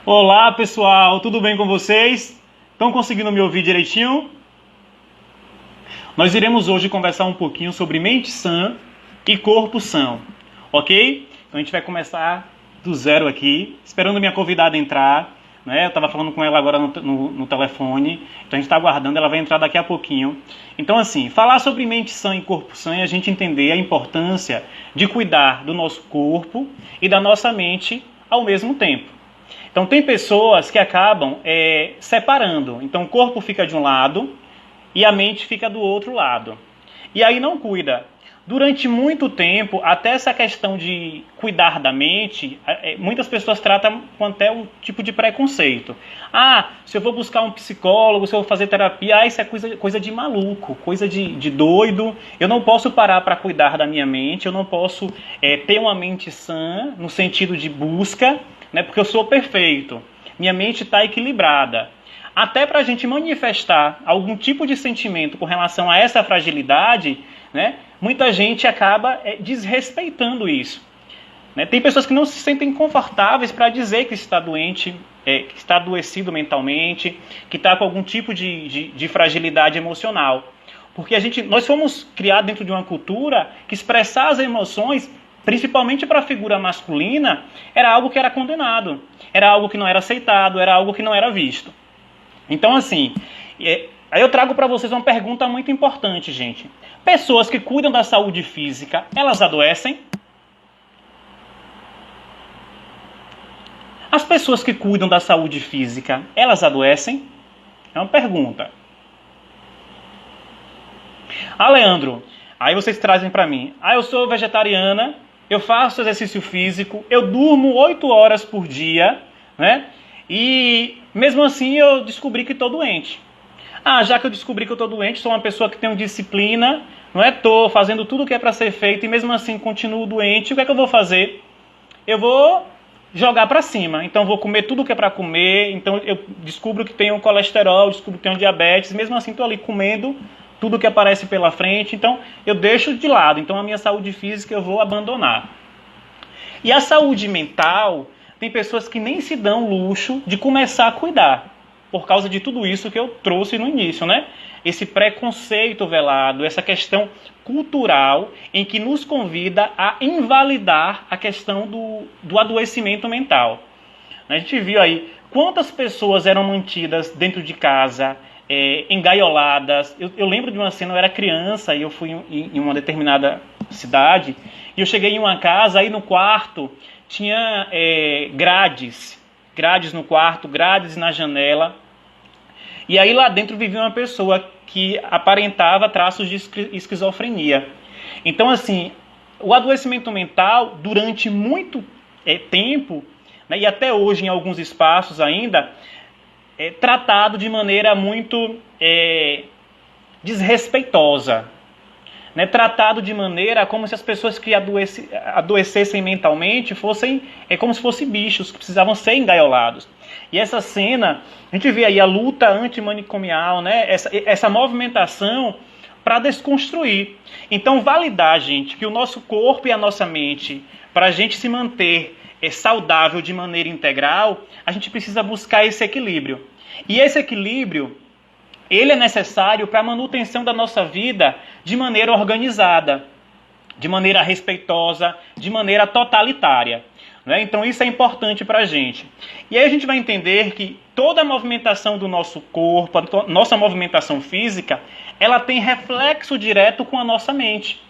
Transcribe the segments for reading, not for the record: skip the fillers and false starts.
Olá pessoal, tudo bem com vocês? Estão conseguindo me ouvir direitinho? Nós iremos hoje conversar um pouquinho sobre mente sã e corpo são, ok? Então a gente vai começar do zero aqui, esperando minha convidada entrar, né? Eu estava falando com ela agora no telefone, então a gente está aguardando, ela vai entrar daqui a pouquinho. Então assim, falar sobre mente sã e corpo sã é a gente entender a importância de cuidar do nosso corpo e da nossa mente ao mesmo tempo. Então tem pessoas que acabam separando. Então o corpo fica de um lado e a mente fica do outro lado. E aí não cuida. Durante muito tempo, até essa questão de cuidar da mente, muitas pessoas tratam com até um tipo de preconceito. Ah, se eu vou buscar um psicólogo, se eu vou fazer terapia, isso é coisa de maluco, coisa de doido. Eu não posso parar para cuidar da minha mente, eu não posso ter uma mente sã, no sentido de busca, né, porque eu sou perfeito. Minha mente está equilibrada. Até para a gente manifestar algum tipo de sentimento com relação a essa fragilidade, né, muita gente acaba desrespeitando isso. Né? Tem pessoas que não se sentem confortáveis para dizer que está doente, que está adoecido mentalmente, que está com algum tipo de fragilidade emocional. Porque nós fomos criados dentro de uma cultura que expressar as emoções, principalmente para a figura masculina, era algo que era condenado, era algo que não era aceitado, era algo que não era visto. Então, assim, aí eu trago para vocês uma pergunta muito importante, gente. Pessoas que cuidam da saúde física, elas adoecem? As pessoas que cuidam da saúde física, elas adoecem? É uma pergunta. Ah, Leandro, aí vocês trazem para mim. Ah, eu sou vegetariana, eu faço exercício físico, eu durmo 8 horas por dia, né? E mesmo assim eu descobri que estou doente. Ah, já que eu descobri que eu estou doente, sou uma pessoa que tem disciplina, não é? Estou fazendo tudo o que é para ser feito e mesmo assim continuo doente. O que é que eu vou fazer? Eu vou jogar para cima. Então vou comer tudo o que é para comer. Então eu descubro que tenho colesterol, descubro que tenho diabetes. Mesmo assim estou ali comendo tudo que aparece pela frente. Então eu deixo de lado. Então a minha saúde física eu vou abandonar. E a saúde mental, tem pessoas que nem se dão o luxo de começar a cuidar, por causa de tudo isso que eu trouxe no início, né? Esse preconceito velado, essa questão cultural em que nos convida a invalidar a questão do adoecimento mental. A gente viu aí quantas pessoas eram mantidas dentro de casa, engaioladas. Eu lembro de uma cena, eu era criança e eu fui em uma determinada cidade e eu cheguei em uma casa, aí no quarto tinha grades no quarto, grades na janela. E aí lá dentro vivia uma pessoa que aparentava traços de esquizofrenia. Então, assim, o adoecimento mental, durante muito tempo, né, e até hoje em alguns espaços ainda, é tratado de maneira muito desrespeitosa. Né, tratado de maneira como se as pessoas que adoecessem mentalmente fossem como se fossem bichos que precisavam ser engaiolados. E essa cena, a gente vê aí a luta antimanicomial, né, essa movimentação para desconstruir. Então, validar, gente, que o nosso corpo e a nossa mente, para a gente se manter saudável de maneira integral, a gente precisa buscar esse equilíbrio. E esse equilíbrio, ele é necessário para a manutenção da nossa vida de maneira organizada, de maneira respeitosa, de maneira totalitária. Né? Então isso é importante para a gente. E aí a gente vai entender que toda a movimentação do nosso corpo, a nossa movimentação física, ela tem reflexo direto com a nossa mente.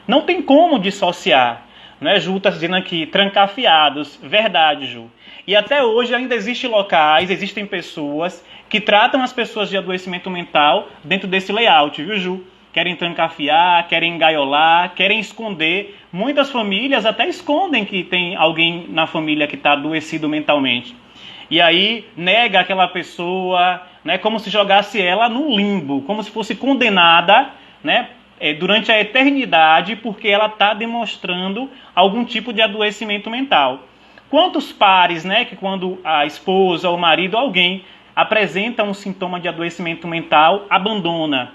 Não tem como dissociar. Né? Ju está dizendo aqui, trancafiados. Verdade, Ju. E até hoje ainda existem locais, existem pessoas que tratam as pessoas de adoecimento mental dentro desse layout, viu, Ju? Querem trancafiar, querem engaiolar, querem esconder. Muitas famílias até escondem que tem alguém na família que está adoecido mentalmente. E aí nega aquela pessoa, né, como se jogasse ela no limbo, como se fosse condenada, né, durante a eternidade, porque ela está demonstrando algum tipo de adoecimento mental. Quantos pares, né, que quando a esposa, o marido, alguém apresenta um sintoma de adoecimento mental, abandona,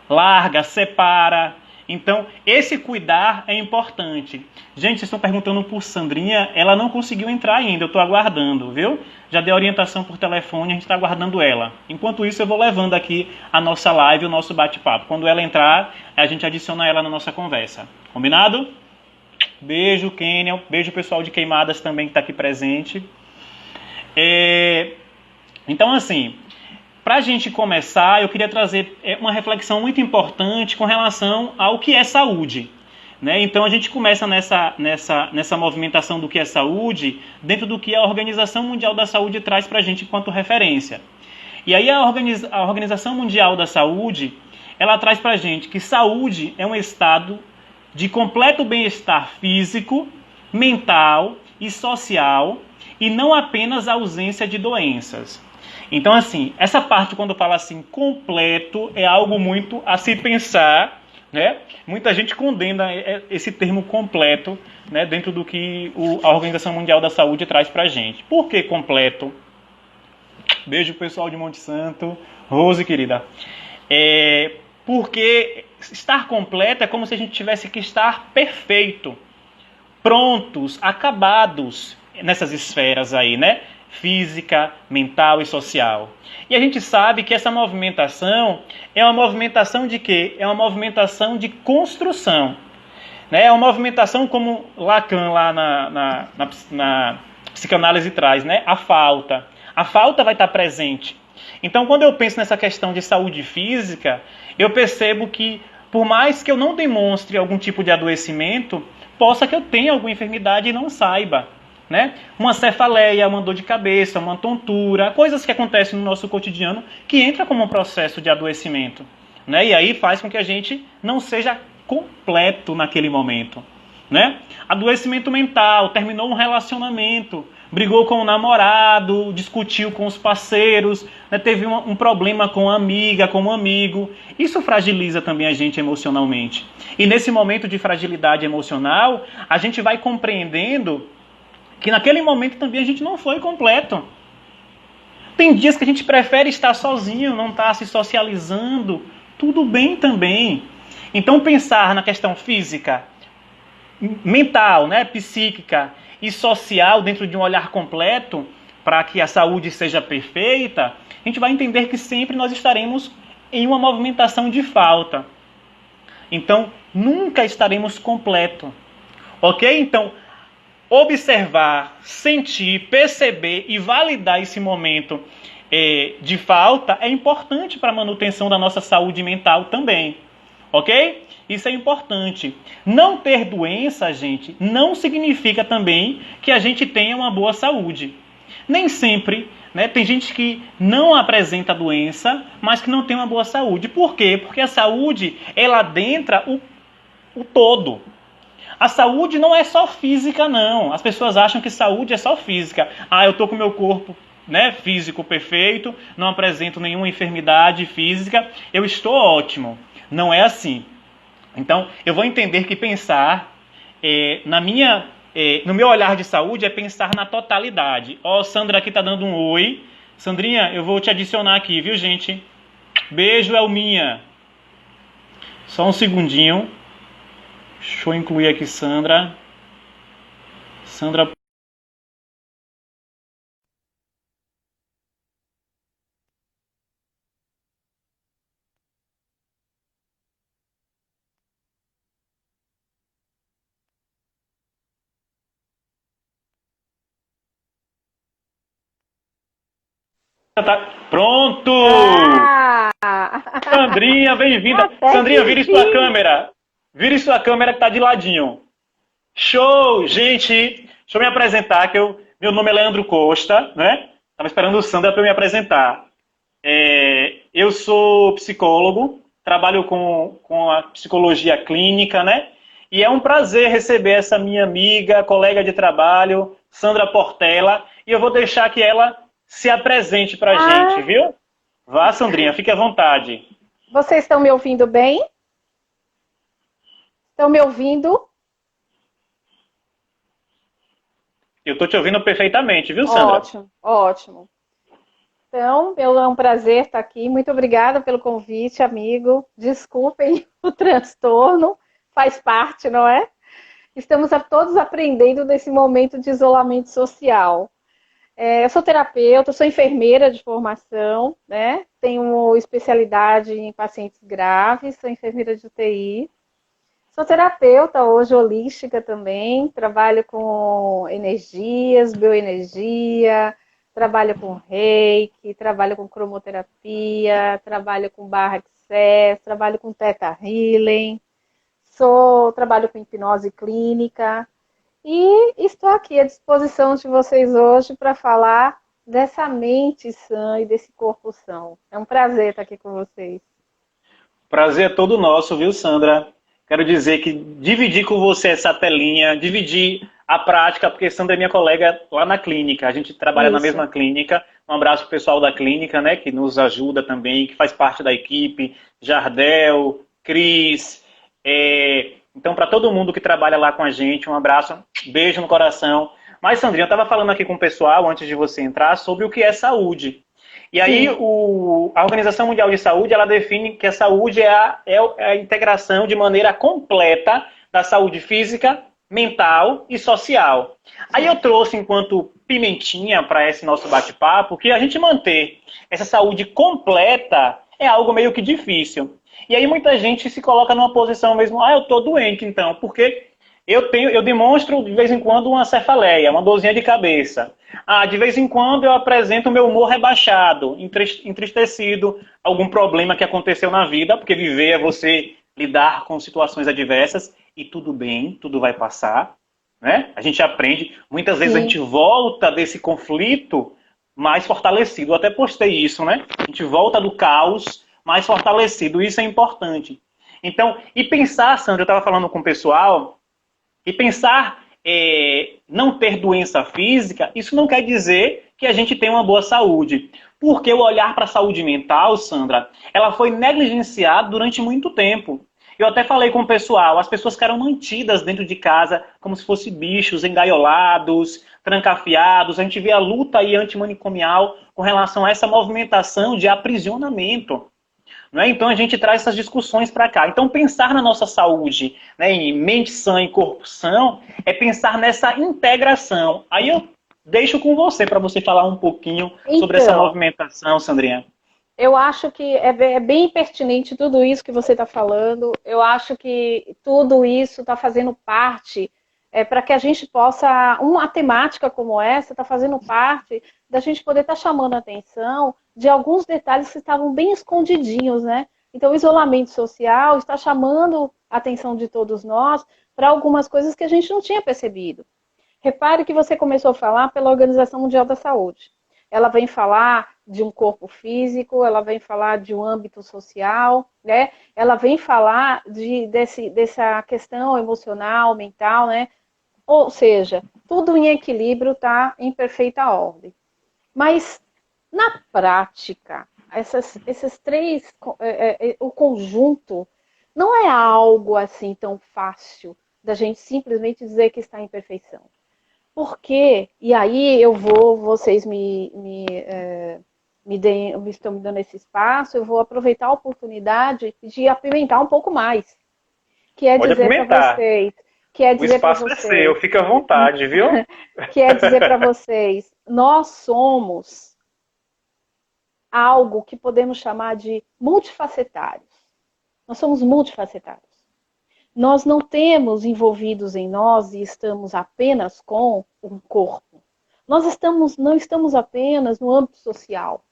larga, separa, Então, esse cuidar é importante. Gente, vocês estão perguntando por Sandrinha, ela não conseguiu entrar ainda, eu estou aguardando, viu? Já dei orientação por telefone, a gente está aguardando ela. Enquanto isso, eu vou levando aqui a nossa live, o nosso bate-papo. Quando ela entrar, a gente adiciona ela na nossa conversa. Combinado? Beijo, Kênia. Beijo, pessoal de Queimadas também que está aqui presente. Então, assim, para a gente começar, eu queria trazer uma reflexão muito importante com relação ao que é saúde. Né? Então, a gente começa nessa movimentação do que é saúde, dentro do que a Organização Mundial da Saúde traz para a gente enquanto referência. E aí a Organização Mundial da Saúde, ela traz para a gente que saúde é um estado de completo bem-estar físico, mental e social, e não apenas a ausência de doenças. Então, assim, essa parte, quando fala assim, completo, é algo muito a se pensar, né? Muita gente condena esse termo completo, né, dentro do que a Organização Mundial da Saúde traz pra gente. Por que completo? Beijo, pessoal de Monte Santo. Rose, querida. Porque estar completo é como se a gente tivesse que estar perfeito, prontos, acabados nessas esferas aí, né? Física, mental e social. E a gente sabe que essa movimentação é uma movimentação de quê? É uma movimentação de construção. Né? É uma movimentação como Lacan lá na psicanálise traz, né? A falta. A falta vai estar presente. Então, quando eu penso nessa questão de saúde física, eu percebo que, por mais que eu não demonstre algum tipo de adoecimento, possa que eu tenha alguma enfermidade e não saiba. Né? Uma cefaleia, uma dor de cabeça, uma tontura, coisas que acontecem no nosso cotidiano que entra como um processo de adoecimento. Né? E aí faz com que a gente não seja completo naquele momento. Né? Adoecimento mental, terminou um relacionamento, brigou com o namorado, discutiu com os parceiros, né? Teve um problema com a amiga, com um amigo. Isso fragiliza também a gente emocionalmente. E nesse momento de fragilidade emocional, a gente vai compreendendo que naquele momento também a gente não foi completo. Tem dias que a gente prefere estar sozinho, não estar se socializando. Tudo bem também. Então pensar na questão física, mental, né, psíquica e social dentro de um olhar completo, para que a saúde seja perfeita, a gente vai entender que sempre nós estaremos em uma movimentação de falta. Então, nunca estaremos completo. Ok? Então, observar, sentir, perceber e validar esse momento de falta é importante para a manutenção da nossa saúde mental também. Ok? Isso é importante. Não ter doença, gente, não significa também que a gente tenha uma boa saúde. Nem sempre, né? Tem gente que não apresenta doença, mas que não tem uma boa saúde. Por quê? Porque a saúde, ela adentra o todo. A saúde não é só física, não. As pessoas acham que saúde é só física. Eu estou com o meu corpo, né, físico perfeito, não apresento nenhuma enfermidade física, eu estou ótimo. Não é assim. Então, eu vou entender que pensar no meu olhar de saúde é pensar na totalidade. Sandra aqui está dando um oi. Sandrinha, eu vou te adicionar aqui, viu, gente? Beijo, Elminha. Só um segundinho. Deixa eu incluir aqui Sandra. Sandra. Pronto! Sandrinha, bem-vinda. Sandrinha, vire sua câmera. Vire sua câmera que tá de ladinho. Show! Gente, deixa eu me apresentar, meu nome é Leandro Costa, né? Tava esperando o Sandra para eu me apresentar. Eu sou psicólogo, trabalho com a psicologia clínica, né? E é um prazer receber essa minha amiga, colega de trabalho, Sandra Portela, e eu vou deixar que ela se apresente pra gente, viu? Vá, Sandrinha, fique à vontade. Vocês estão me ouvindo bem? Estão me ouvindo? Eu tô te ouvindo perfeitamente, viu, Sandra? Ótimo, ótimo. Então, é um prazer estar aqui. Muito obrigada pelo convite, amigo. Desculpem o transtorno, faz parte, não é? Estamos todos aprendendo nesse momento de isolamento social. Eu sou terapeuta, sou enfermeira de formação, né? Tenho especialidade em pacientes graves, sou enfermeira de UTI. Sou terapeuta hoje holística também, trabalho com energias, bioenergia, trabalho com reiki, trabalho com cromoterapia, trabalho com barra access, trabalho com theta healing, trabalho com hipnose clínica e estou aqui à disposição de vocês hoje para falar dessa mente sã e desse corpo são. É um prazer estar aqui com vocês. Prazer é todo nosso, viu, Sandra? Quero dizer que dividir com você essa telinha, dividir a prática, porque Sandra é minha colega lá na clínica, a gente trabalha na mesma clínica. Um abraço pro pessoal da clínica, né, que nos ajuda também, que faz parte da equipe, Jardel, Cris, então para todo mundo que trabalha lá com a gente, um abraço, beijo no coração. Mas, Sandrinha, eu estava falando aqui com o pessoal, antes de você entrar, sobre o que é saúde. E aí a Organização Mundial de Saúde, ela define que a saúde é a integração de maneira completa da saúde física, mental e social. Aí eu trouxe, enquanto pimentinha para esse nosso bate-papo, que a gente manter essa saúde completa é algo meio que difícil. E aí muita gente se coloca numa posição mesmo, eu tô doente então, porque eu demonstro de vez em quando uma cefaleia, uma dorzinha de cabeça. De vez em quando eu apresento o meu humor rebaixado, entristecido, algum problema que aconteceu na vida, porque viver é você lidar com situações adversas e tudo bem, tudo vai passar, né? A gente aprende, muitas vezes a gente volta desse conflito mais fortalecido. Eu até postei isso, né? A gente volta do caos mais fortalecido, isso é importante. Então, e pensar, Sandra, eu estava falando com o pessoal, e pensar não ter doença física, isso não quer dizer que a gente tem uma boa saúde. Porque o olhar para a saúde mental, Sandra, ela foi negligenciada durante muito tempo. Eu até falei com o pessoal, as pessoas ficaram mantidas dentro de casa como se fossem bichos engaiolados, trancafiados. A gente vê a luta aí antimanicomial com relação a essa movimentação de aprisionamento. Né? Então a gente traz essas discussões para cá. Então pensar na nossa saúde, né, em mente sã e corpo são, é pensar nessa integração. Aí eu deixo com você, para você falar um pouquinho sobre essa movimentação, Sandrinha. Eu acho que é bem pertinente tudo isso que você está falando. Eu acho que tudo isso está fazendo parte para que a gente possa, uma temática como essa, está fazendo parte da gente poder estar chamando a atenção de alguns detalhes que estavam bem escondidinhos, né? Então, o isolamento social está chamando a atenção de todos nós para algumas coisas que a gente não tinha percebido. Repare que você começou a falar pela Organização Mundial da Saúde. Ela vem falar de um corpo físico, ela vem falar de um âmbito social, né? Ela vem falar dessa questão emocional, mental, né? Ou seja, tudo em equilíbrio está em perfeita ordem. Mas, na prática, esses três, o conjunto, não é algo assim tão fácil da gente simplesmente dizer que está em perfeição. Por quê? E aí vocês estão me dando esse espaço, eu vou aproveitar a oportunidade de apimentar um pouco mais. Que é dizer para vocês... O espaço é seu, fica à vontade, viu? Quer dizer para vocês, nós somos algo que podemos chamar de multifacetários. Nós somos multifacetários. Nós não temos envolvidos em nós e estamos apenas com um corpo. Nós não estamos apenas no âmbito social.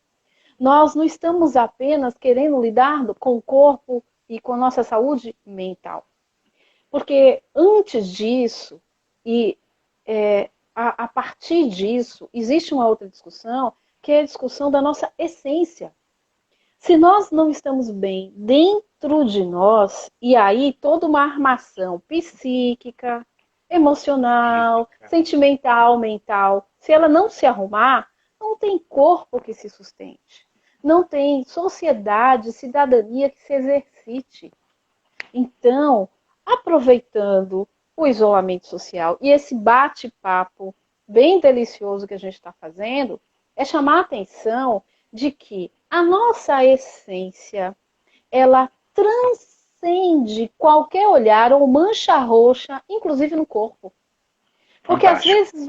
Nós não estamos apenas querendo lidar com o corpo e com a nossa saúde mental. Porque antes disso, a partir disso, existe uma outra discussão, que é a discussão da nossa essência. Se nós não estamos bem dentro de nós, e aí toda uma armação psíquica, emocional, sentimental, mental, se ela não se arrumar, não tem corpo que se sustente. Não tem sociedade, cidadania que se exercite. Então, aproveitando o isolamento social e esse bate-papo bem delicioso que a gente está fazendo, é chamar a atenção de que a nossa essência, ela transcende qualquer olhar ou mancha roxa, inclusive no corpo. Porque às Fantástico. vezes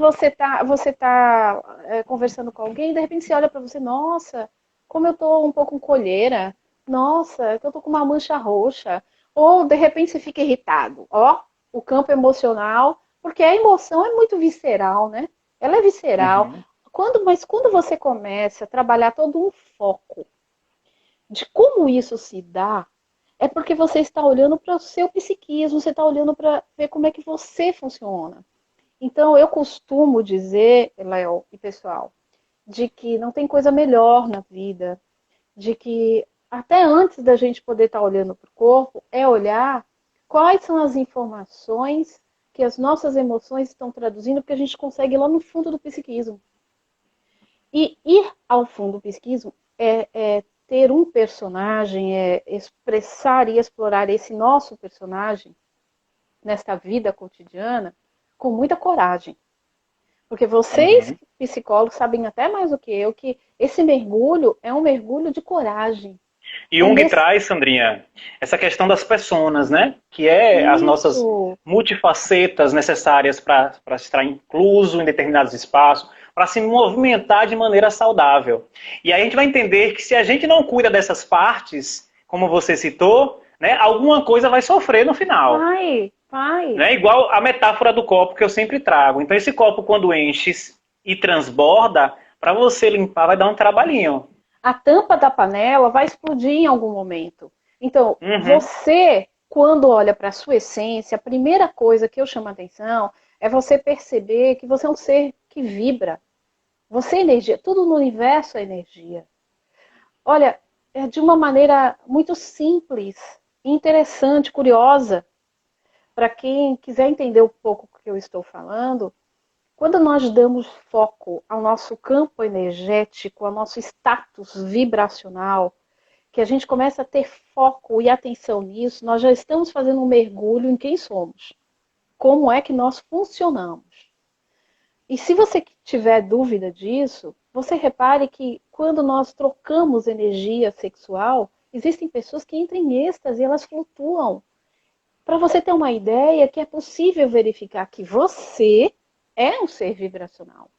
você tá conversando com alguém e de repente você olha para você, nossa, como eu tô um pouco com colheira, nossa, eu tô com uma mancha roxa. Ou de repente você fica irritado. Ó, o campo emocional, porque a emoção é muito visceral, né? Ela é visceral. Uhum. Mas quando você começa a trabalhar todo um foco de como isso se dá, é porque você está olhando para o seu psiquismo, você está olhando para ver como é que você funciona. Então, eu costumo dizer, Léo e pessoal, de que não tem coisa melhor na vida, de que até antes da gente poder estar olhando para o corpo, é olhar quais são as informações que as nossas emoções estão traduzindo, porque a gente consegue ir lá no fundo do psiquismo. E ir ao fundo do psiquismo é ter um personagem, é expressar e explorar esse nosso personagem nesta vida cotidiana com muita coragem. Porque vocês, Uhum. psicólogos, sabem até mais do que eu que esse mergulho é um mergulho de coragem. E É Jung nesse... traz, Sandrinha, essa questão das personas, né? Que é as nossas Isso, multifacetas necessárias para estar incluso em determinados espaços, para se movimentar de maneira saudável. E aí a gente vai entender que se a gente não cuida dessas partes, como você citou, né, alguma coisa vai sofrer no final. vai. Né? Igual a metáfora do copo que eu sempre trago. Então esse copo quando enche e transborda, para você limpar vai dar um trabalhinho. A tampa da panela vai explodir em algum momento. Então, Uhum. você, quando olha para a sua essência, a primeira coisa que eu chamo a atenção é você perceber que você é um ser que vibra. Você é energia, tudo no universo é energia. Olha, é de uma maneira muito simples, interessante, curiosa, para quem quiser entender um pouco o que eu estou falando, quando nós damos foco ao nosso campo energético, ao nosso status vibracional, que a gente começa a ter foco e atenção nisso, nós já estamos fazendo um mergulho em quem somos, como é que nós funcionamos. E se você tiver dúvida disso, você repare que quando nós trocamos energia sexual, existem pessoas que entram em êxtase e elas flutuam. Para você ter uma ideia que é possível verificar que você é um ser vibracional.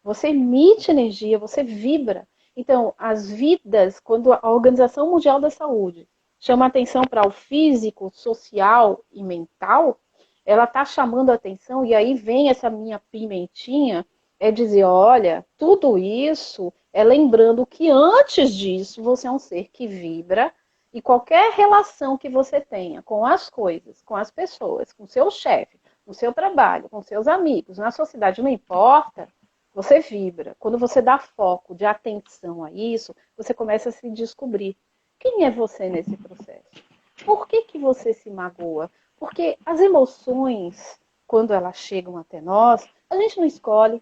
Você emite energia, você vibra. Então, as vidas, quando a Organização Mundial da Saúde chama atenção para o físico, social e mental, ela está chamando a atenção, e aí vem essa minha pimentinha, é dizer, olha, tudo isso é lembrando que antes disso você é um ser que vibra, e qualquer relação que você tenha com as coisas, com as pessoas, com seu chefe, no seu trabalho, com seus amigos, na sociedade, não importa, você vibra. Quando você dá foco de atenção a isso, você começa a se descobrir. Quem é você nesse processo? Por que você se magoa? Porque as emoções, quando elas chegam até nós, a gente não escolhe.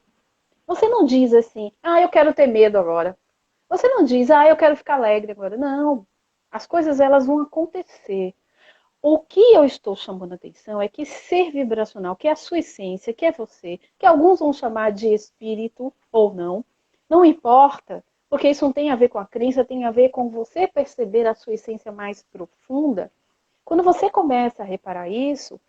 Você não diz assim, ah, eu quero ter medo agora. Você não diz, ah, eu quero ficar alegre agora. Não. As coisas elas vão acontecer. O que eu estou chamando a atenção é que ser vibracional, que é a sua essência, que é você, que alguns vão chamar de espírito ou não, não importa, porque isso não tem a ver com a crença, tem a ver com você perceber a sua essência mais profunda. Quando você começa a reparar isso,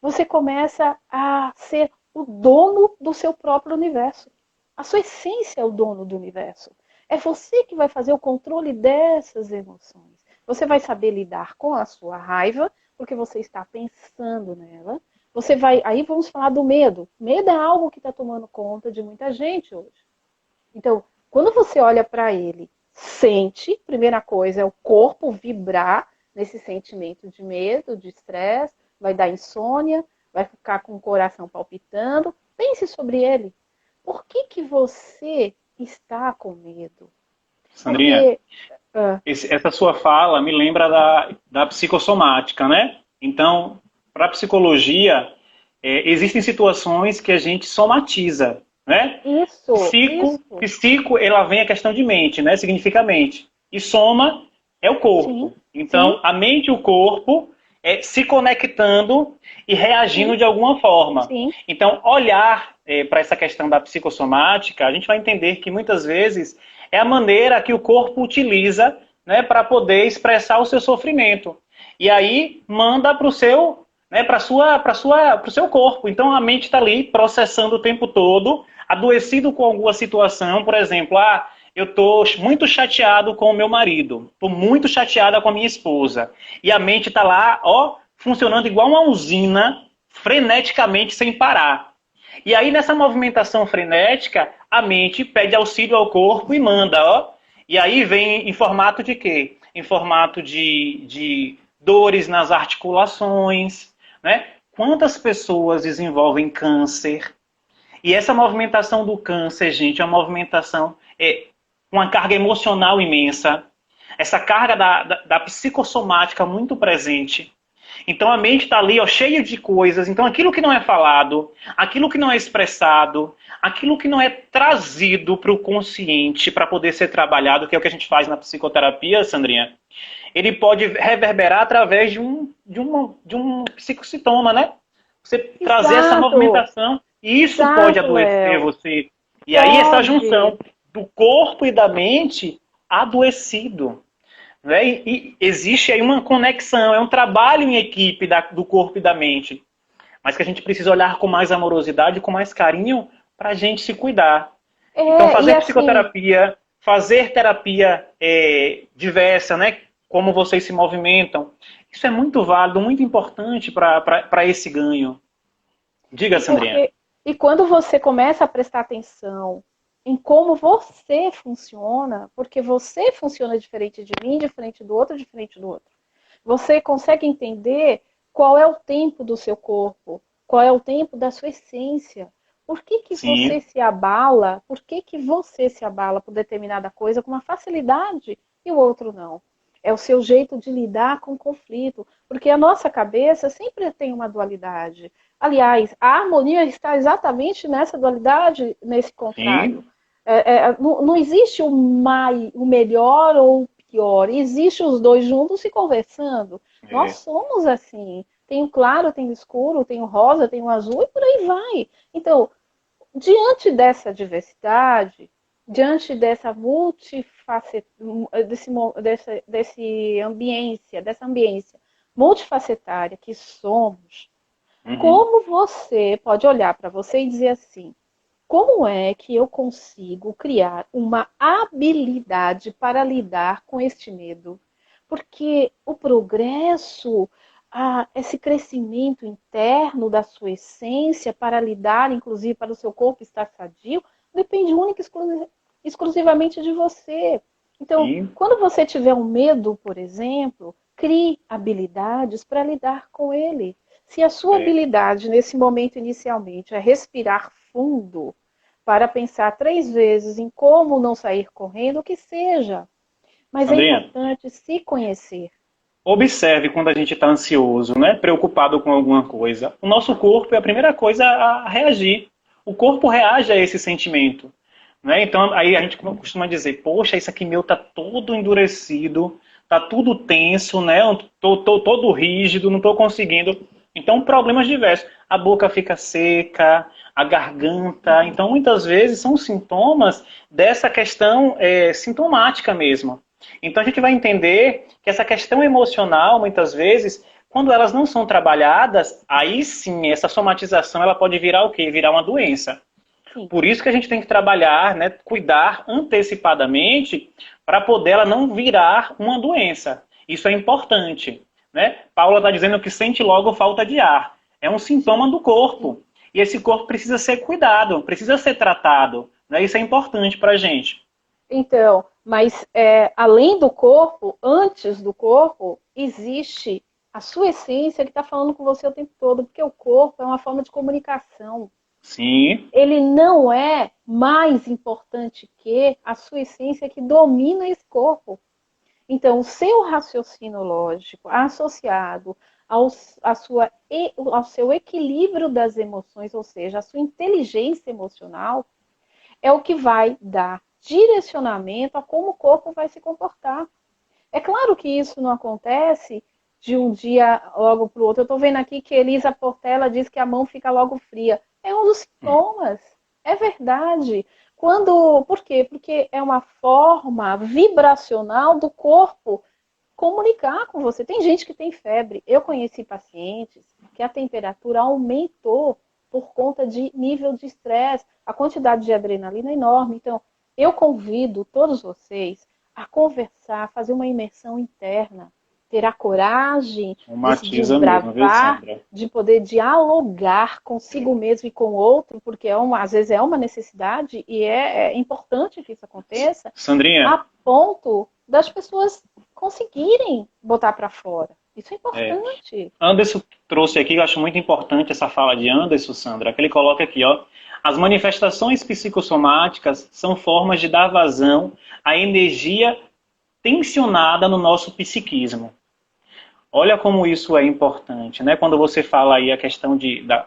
você começa a ser o dono do seu próprio universo. A sua essência é o dono do universo. É você que vai fazer o controle dessas emoções. Você vai saber lidar com a sua raiva, porque você está pensando nela. Você vai. Aí vamos falar do medo. Medo é algo que está tomando conta de muita gente hoje. Então, quando você olha para ele, sente, primeira coisa é o corpo vibrar nesse sentimento de medo, de estresse, vai dar insônia, vai ficar com o coração palpitando. Pense sobre ele. Por que você está com medo? Sandrinha, Porque. Ah, essa sua fala me lembra da psicossomática, né? Então, para a psicologia, existem situações que a gente somatiza, né? isso. Psico, ela vem a questão de mente, né? Significa mente. E soma é o Sim, corpo. sim, Então, a mente e o corpo se conectando e reagindo sim, de alguma forma. sim. Então, olhar para essa questão da psicossomática, a gente vai entender que muitas vezes é a maneira que o corpo utiliza, né, para poder expressar o seu sofrimento. E aí manda para o seu, né, para o seu corpo. Então a mente está ali processando o tempo todo, adoecido com alguma situação, por exemplo, eu estou muito chateado com o meu marido, estou muito chateada com a minha esposa. E a mente está lá, ó, funcionando igual uma usina, freneticamente, sem parar. E aí, nessa movimentação frenética, a mente pede auxílio ao corpo e manda, ó. E aí vem em formato de quê? Em formato de dores nas articulações, né? Quantas pessoas desenvolvem câncer? E essa movimentação do câncer, gente, é uma movimentação com uma carga emocional imensa. Essa carga da psicossomática muito presente. Então a mente está ali, ó, cheia de coisas. Então aquilo que não é falado, aquilo que não é expressado, aquilo que não é trazido para o consciente para poder ser trabalhado, que é o que a gente faz na psicoterapia, Sandrinha, ele pode reverberar através de um psicossintoma, né? Você trazer essa Exato, movimentação, e isso pode exato, adoecer Léo. você. E aí essa Pode. junção do corpo e da mente adoecido. Né? E existe aí uma conexão, é um trabalho em equipe do corpo e da mente, mas que a gente precisa olhar com mais amorosidade, com mais carinho, para a gente se cuidar. Então, E fazer assim, psicoterapia, fazer terapia diversa, né? Como vocês se movimentam, isso é muito válido, muito importante para esse ganho. Diga, e Sandrinha. porque e quando você começa a prestar atenção em como você funciona, porque você funciona diferente de mim, diferente do outro. Você consegue entender qual é o tempo do seu corpo, qual é o tempo da sua essência. Por que, que você Sim, se abala? Por que, que você se abala por determinada coisa com uma facilidade e o outro não? É o seu jeito de lidar com o conflito, porque a nossa cabeça sempre tem uma dualidade. Aliás, a harmonia está exatamente nessa dualidade, nesse contrário. sim. Não existe o melhor ou o pior, existe os dois juntos se conversando. Nós É. somos assim. Tem o claro, tem o escuro, tem o rosa, tem o azul e por aí vai. Então, diante dessa diversidade, diante dessa dessa ambiência multifacetária que somos, Uhum. como você pode olhar para você e dizer assim: como é que eu consigo criar uma habilidade para lidar com este medo? Porque o progresso, esse crescimento interno da sua essência para lidar, inclusive para o seu corpo estar sadio, depende única e exclusivamente de você. Então, Sim, quando você tiver um medo, por exemplo, crie habilidades para lidar com ele. Se a sua é. habilidade nesse momento inicialmente é respirar fundo, para pensar 3 vezes em como não sair correndo, o que seja. Mas é Sandrinha, importante se conhecer. observe quando a gente está ansioso, né? Preocupado com alguma coisa. O nosso corpo é a primeira coisa a reagir. O corpo reage a esse sentimento. Né? Então, aí a gente costuma dizer, poxa, isso aqui meu tá todo endurecido, tá tudo tenso, né? Eu tô todo rígido, não tô conseguindo. Então, problemas diversos. A boca fica seca, a garganta. Então, muitas vezes são sintomas dessa questão sintomática mesmo. Então, a gente vai entender que essa questão emocional, muitas vezes, quando elas não são trabalhadas, aí sim, essa somatização ela pode virar o quê? Virar uma doença. Sim. Por isso que a gente tem que trabalhar, né, cuidar antecipadamente para poder ela não virar uma doença. Isso é importante. Né? Paula está dizendo que sente logo falta de ar. É um sintoma do corpo. E esse corpo precisa ser cuidado, precisa ser tratado. Né? Isso é importante para a gente. Então, mas além do corpo, antes do corpo, existe a sua essência que está falando com você o tempo todo, porque o corpo é uma forma de comunicação. Sim. Ele não é mais importante que a sua essência que domina esse corpo. Então, o seu raciocínio lógico associado ao, ao seu equilíbrio das emoções, ou seja, a sua inteligência emocional, é o que vai dar direcionamento a como o corpo vai se comportar. É claro que isso não acontece de um dia logo para o outro. Eu estou vendo aqui que Elisa Portela diz que a mão fica logo fria. É um dos sintomas. É verdade. Por quê? Porque é uma forma vibracional do corpo comunicar com você. Tem gente que tem febre. Eu conheci pacientes que a temperatura aumentou por conta de nível de estresse. A quantidade de adrenalina é enorme. Então, eu convido todos vocês a conversar, fazer uma imersão interna, ter a coragem de se Somatiza mesmo, viu, desbravar, Sandra? de poder dialogar consigo mesmo e com o outro, porque às vezes é uma necessidade e é importante que isso aconteça, Sandrinha, a ponto das pessoas conseguirem botar para fora. Isso é é, importante. Anderson trouxe aqui, eu acho muito importante essa fala de Anderson, Sandra, que ele coloca aqui, ó, as manifestações psicossomáticas são formas de dar vazão à energia tensionada no nosso psiquismo. Olha como isso é importante, né? Quando você fala aí a questão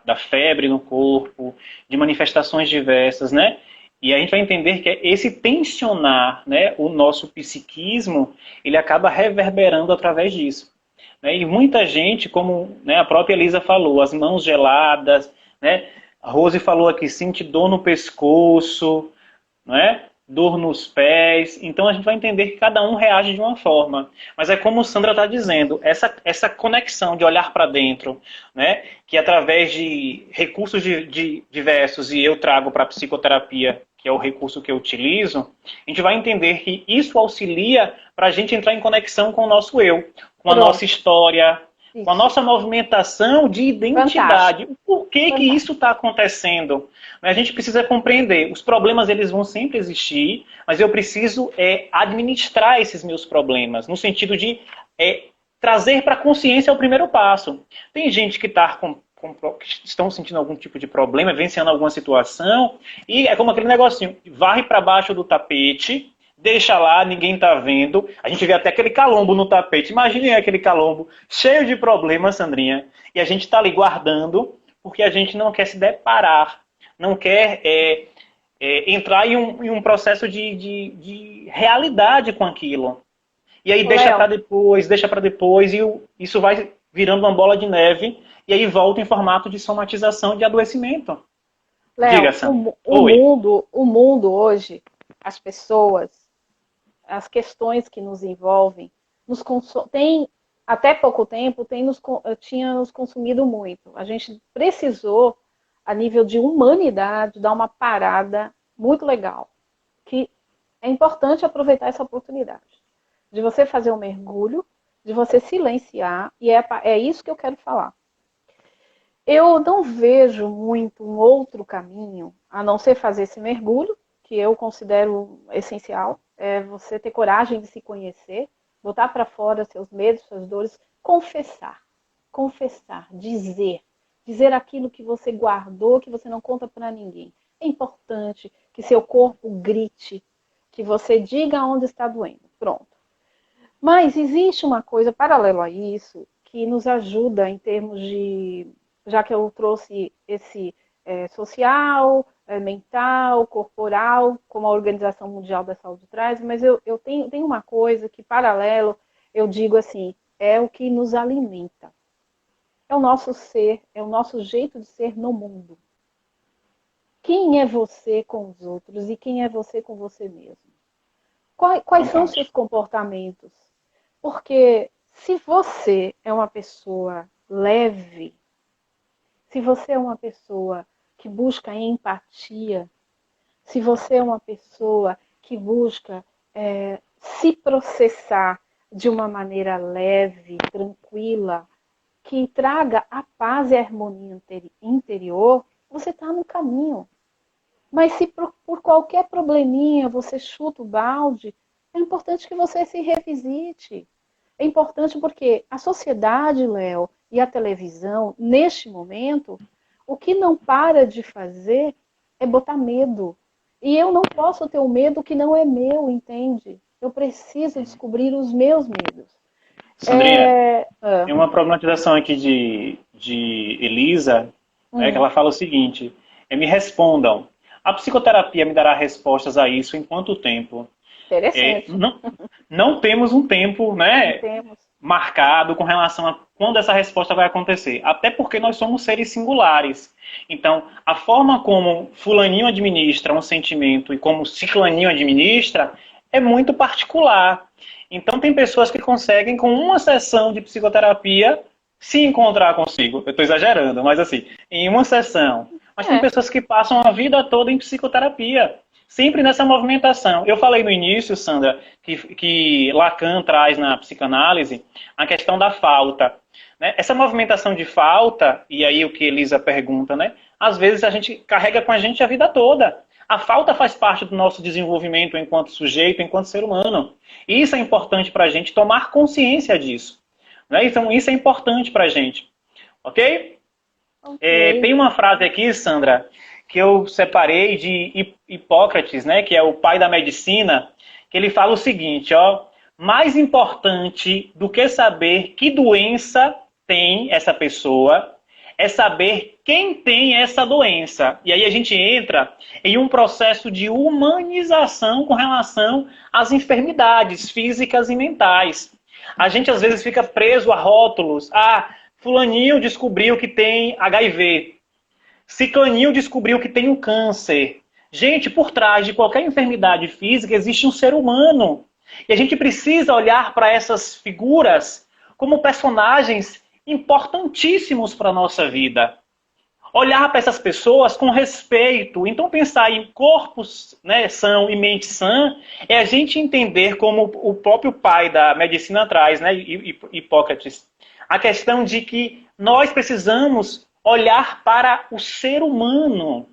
da febre no corpo, de manifestações diversas, né? E a gente vai entender que esse tensionar, né, o nosso psiquismo, ele acaba reverberando através disso. Né? E muita gente, como, né, a própria Elisa falou, as mãos geladas, né? A Rose falou aqui, sente dor no pescoço, não é? Dor nos pés. Então a gente vai entender que cada um reage de uma forma. Mas é como o Sandra está dizendo, essa conexão de olhar para dentro, né? Que através de recursos diversos, e eu trago para a psicoterapia, que é o recurso que eu utilizo, a gente vai entender que isso auxilia para a gente entrar em conexão com o nosso eu, com a Pronto. nossa história, com a Isso. nossa movimentação de identidade. Fantástico. Por que que Fantástico. isso está acontecendo? A gente precisa compreender. Os problemas eles vão sempre existir, mas eu preciso administrar esses meus problemas, no sentido de trazer para a consciência o primeiro passo. Tem gente que está que estão sentindo algum tipo de problema, vencendo alguma situação, e é como aquele negocinho, varre para baixo do tapete, deixa lá, ninguém está vendo. A gente vê até aquele calombo no tapete. Imaginem aquele calombo cheio de problemas, Sandrinha. E a gente está ali guardando porque a gente não quer se deparar, não quer entrar em um processo de realidade com aquilo. E aí deixa para depois, e isso vai virando uma bola de neve, e aí volta em formato de somatização de adoecimento. Diga, Léo, Sandra. Oi. o mundo hoje, as pessoas, as questões que nos envolvem, tem, até pouco tempo, tinha nos consumido muito. A gente precisou, a nível de humanidade, dar uma parada muito legal. Que é importante aproveitar essa oportunidade. De você fazer um mergulho, de você silenciar, e é isso que eu quero falar. Eu não vejo muito um outro caminho, a não ser fazer esse mergulho, que eu considero essencial, é você ter coragem de se conhecer, botar para fora seus medos, suas dores, confessar, dizer aquilo que você guardou, que você não conta para ninguém. É importante que seu corpo grite, que você diga onde está doendo. Pronto. Mas existe uma coisa paralela a isso que nos ajuda em termos de, já que eu trouxe esse social, mental, corporal, como a Organização Mundial da Saúde traz, mas eu tenho uma coisa que, paralelo, eu digo assim, é o que nos alimenta. É o nosso ser, é o nosso jeito de ser no mundo. Quem é você com os outros e quem é você com você mesmo? Quais são os seus Fantástico. comportamentos? Porque se você é uma pessoa leve, se você é uma pessoa que busca empatia, se você é uma pessoa que busca se processar de uma maneira leve, tranquila, que traga a paz e a harmonia interior, você está no caminho. Mas se por qualquer probleminha você chuta o balde, é importante que você se revisite. É importante porque a sociedade, Léo, e a televisão, neste momento, o que não para de fazer é botar medo. E eu não posso ter um medo que não é meu, entende? Eu preciso descobrir os meus medos. Sandrinha, tem uma problematização aqui de Elisa, né, que ela fala o seguinte, me respondam, a psicoterapia me dará respostas a isso em quanto tempo? Interessante. Não, não temos um tempo, Não né, temos. marcado com relação a quando essa resposta vai acontecer. Até porque nós somos seres singulares. Então, a forma como fulaninho administra um sentimento e como ciclaninho administra é muito particular. Então, tem pessoas que conseguem, com uma sessão de psicoterapia, se encontrar consigo. Eu estou exagerando, mas assim, em uma sessão. Mas tem pessoas que passam a vida toda em psicoterapia, sempre nessa movimentação. Eu falei no início, Sandra, que Lacan traz na psicanálise a questão da falta. Né? Essa movimentação de falta, e aí o que Elisa pergunta, né? Às vezes a gente carrega com a gente a vida toda. A falta faz parte do nosso desenvolvimento enquanto sujeito, enquanto ser humano. E isso é importante para a gente tomar consciência disso. Né? Então, isso é importante para a gente. Ok? Tem uma frase aqui, Sandra, que eu separei de Hipócrates, né, que é o pai da medicina, que ele fala o seguinte, ó, mais importante do que saber que doença tem essa pessoa, é saber quem tem essa doença. E aí a gente entra em um processo de humanização com relação às enfermidades físicas e mentais. A gente às vezes fica preso a rótulos. Fulaninho descobriu que tem HIV. Ciclaninho descobriu que tem um câncer. Gente, por trás de qualquer enfermidade física existe um ser humano. E a gente precisa olhar para essas figuras como personagens importantíssimos para a nossa vida. Olhar para essas pessoas com respeito. Então, pensar em corpos, né, são e mente sã é a gente entender, como o próprio pai da medicina traz, né, Hipócrates, a questão de que nós precisamos olhar para o ser humano,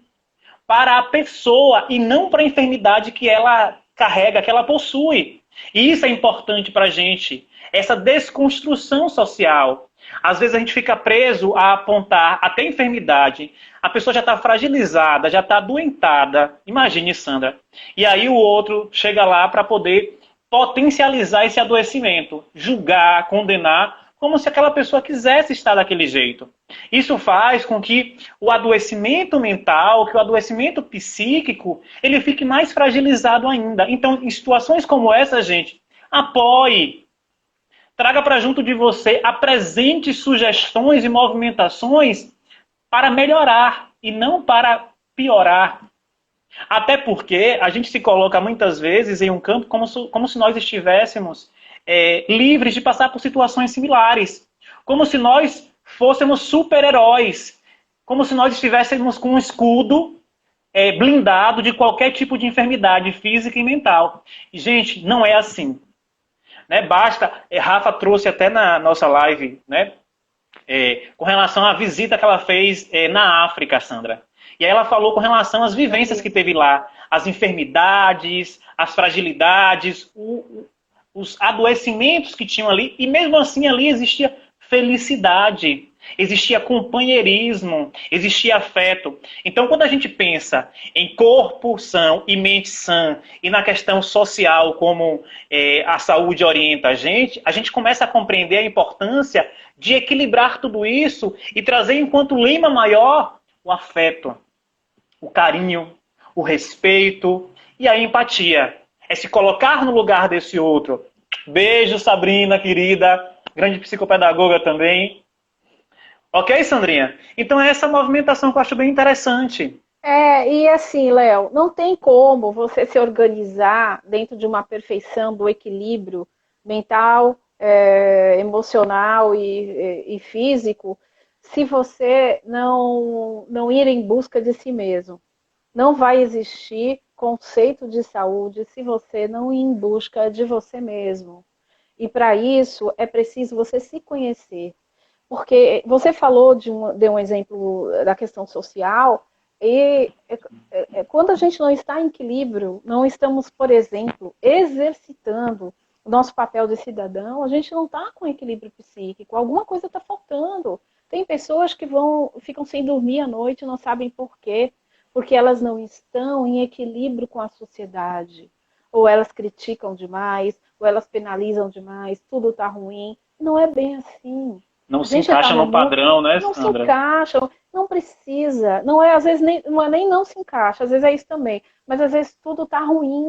para a pessoa, e não para a enfermidade que ela carrega, que ela possui. E isso é importante para a gente, essa desconstrução social. Às vezes a gente fica preso a apontar até enfermidade. A pessoa já está fragilizada, já está adoentada. Imagine, Sandra. E aí o outro chega lá para poder potencializar esse adoecimento, julgar, condenar, como se aquela pessoa quisesse estar daquele jeito. Isso faz com que o adoecimento mental, que o adoecimento psíquico, ele fique mais fragilizado ainda. Então, em situações como essa, gente, apoie. Traga para junto de você, apresente sugestões e movimentações para melhorar e não para piorar. Até porque a gente se coloca muitas vezes em um campo como se nós estivéssemos livres de passar por situações similares. Como se nós fôssemos super-heróis. Como se nós estivéssemos com um escudo blindado de qualquer tipo de enfermidade física e mental. E, gente, não é assim. Né? Basta, Rafa trouxe até na nossa live, né, com relação à visita que ela fez na África, Sandra. E aí ela falou com relação às vivências que teve lá, as enfermidades, as fragilidades, os adoecimentos que tinham ali, e mesmo assim ali existia felicidade, existia companheirismo, existia afeto. Então, quando a gente pensa em corpo são e mente sã, e na questão social, como a saúde orienta a gente começa a compreender a importância de equilibrar tudo isso e trazer enquanto lema maior o afeto, o carinho, o respeito e a empatia. É se colocar no lugar desse outro. Beijo, Sabrina, querida. Grande psicopedagoga também. Ok, Sandrinha? Então é essa movimentação que eu acho bem interessante. E assim, Léo, não tem como você se organizar dentro de uma perfeição do equilíbrio mental, emocional e físico, se você não ir em busca de si mesmo. Não vai existir conceito de saúde se você não ir em busca de você mesmo. E para isso é preciso você se conhecer. Porque você falou deu um exemplo da questão social, e quando a gente não está em equilíbrio, não estamos, por exemplo, exercitando o nosso papel de cidadão, a gente não está com equilíbrio psíquico, alguma coisa está faltando. Tem pessoas que ficam sem dormir à noite, não sabem por quê, porque elas não estão em equilíbrio com a sociedade. Ou elas criticam demais, ou elas penalizam demais, tudo está ruim. Não é bem assim. Não se encaixa no padrão, né, Sandra? Não se encaixa, não precisa. Não é, às vezes, nem não se encaixa, às vezes é isso também. Mas às vezes tudo está ruim.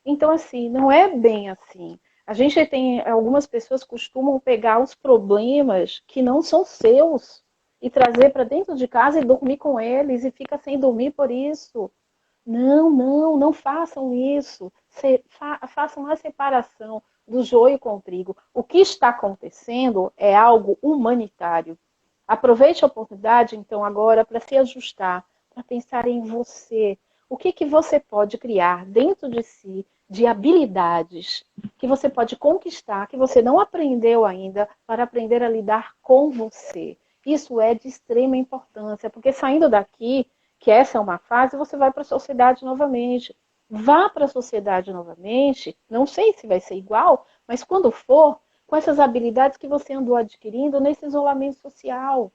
Então, assim, não é bem assim. A gente tem, algumas pessoas costumam pegar os problemas que não são seus e trazer para dentro de casa e dormir com eles e fica sem dormir por isso. Não, não, não façam isso. Façam a separação do joio com o trigo. O que está acontecendo é algo humanitário. Aproveite a oportunidade, então, agora para se ajustar, para pensar em você. O que, que você pode criar dentro de si de habilidades que você pode conquistar, que você não aprendeu ainda, para aprender a lidar com você. Isso é de extrema importância, porque saindo daqui, que essa é uma fase, você vai para a sociedade novamente. Vá para a sociedade novamente, não sei se vai ser igual, mas quando for, com essas habilidades que você andou adquirindo nesse isolamento social.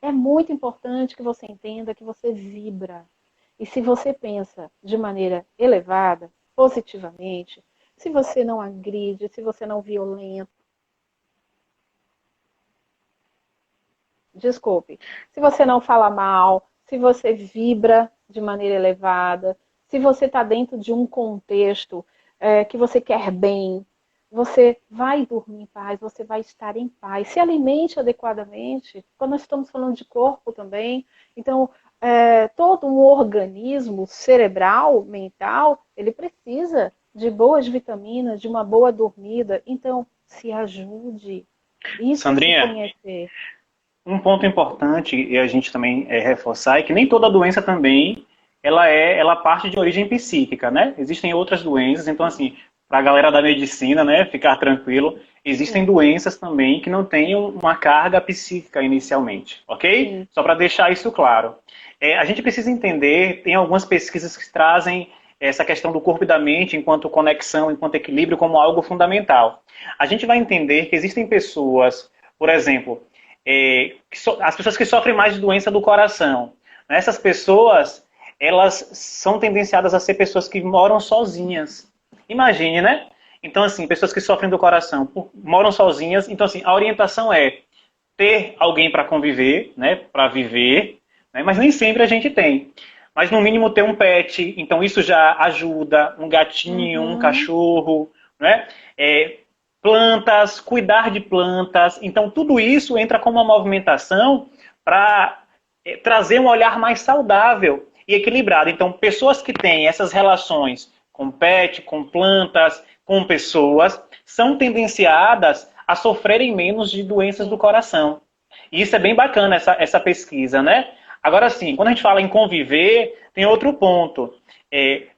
É muito importante que você entenda que você vibra. E se você pensa de maneira elevada, positivamente, se você não agride, se você não violenta, desculpe, se você não fala mal, se você vibra de maneira elevada, se você está dentro de um contexto que você quer bem, você vai dormir em paz, você vai estar em paz. Se alimente adequadamente, quando nós estamos falando de corpo também. Então, todo um organismo cerebral, mental, ele precisa de boas vitaminas, de uma boa dormida. Então, se ajude. Isso é se Sandrinha, conhecer. um ponto importante e a gente também reforçar é que nem toda doença também ela parte de origem psíquica, né? Existem outras doenças, então assim, para a galera da medicina, né, ficar tranquilo, existem Sim, doenças também que não têm uma carga psíquica inicialmente, ok? sim, Só para deixar isso claro. A gente precisa entender, tem algumas pesquisas que trazem essa questão do corpo e da mente enquanto conexão, enquanto equilíbrio como algo fundamental. A gente vai entender que existem pessoas, por exemplo, as pessoas que sofrem mais de doença do coração. Né? Essas pessoas, elas são tendenciadas a ser pessoas que moram sozinhas. Imagine, né? Então, assim, pessoas que sofrem do coração moram sozinhas. Então, assim, a orientação é ter alguém para conviver, né? Para viver, né? Mas nem sempre a gente tem. Mas, no mínimo, ter um pet. Então, isso já ajuda. Um gatinho, um uhum, cachorro, né? Plantas, cuidar de plantas. Então, tudo isso entra como uma movimentação para trazer um olhar mais saudável e equilibrado. Então, pessoas que têm essas relações com pet, com plantas, com pessoas, são tendenciadas a sofrerem menos de doenças do sim, coração. E isso é bem bacana, essa pesquisa, né? Agora sim, quando a gente fala em conviver, tem outro ponto.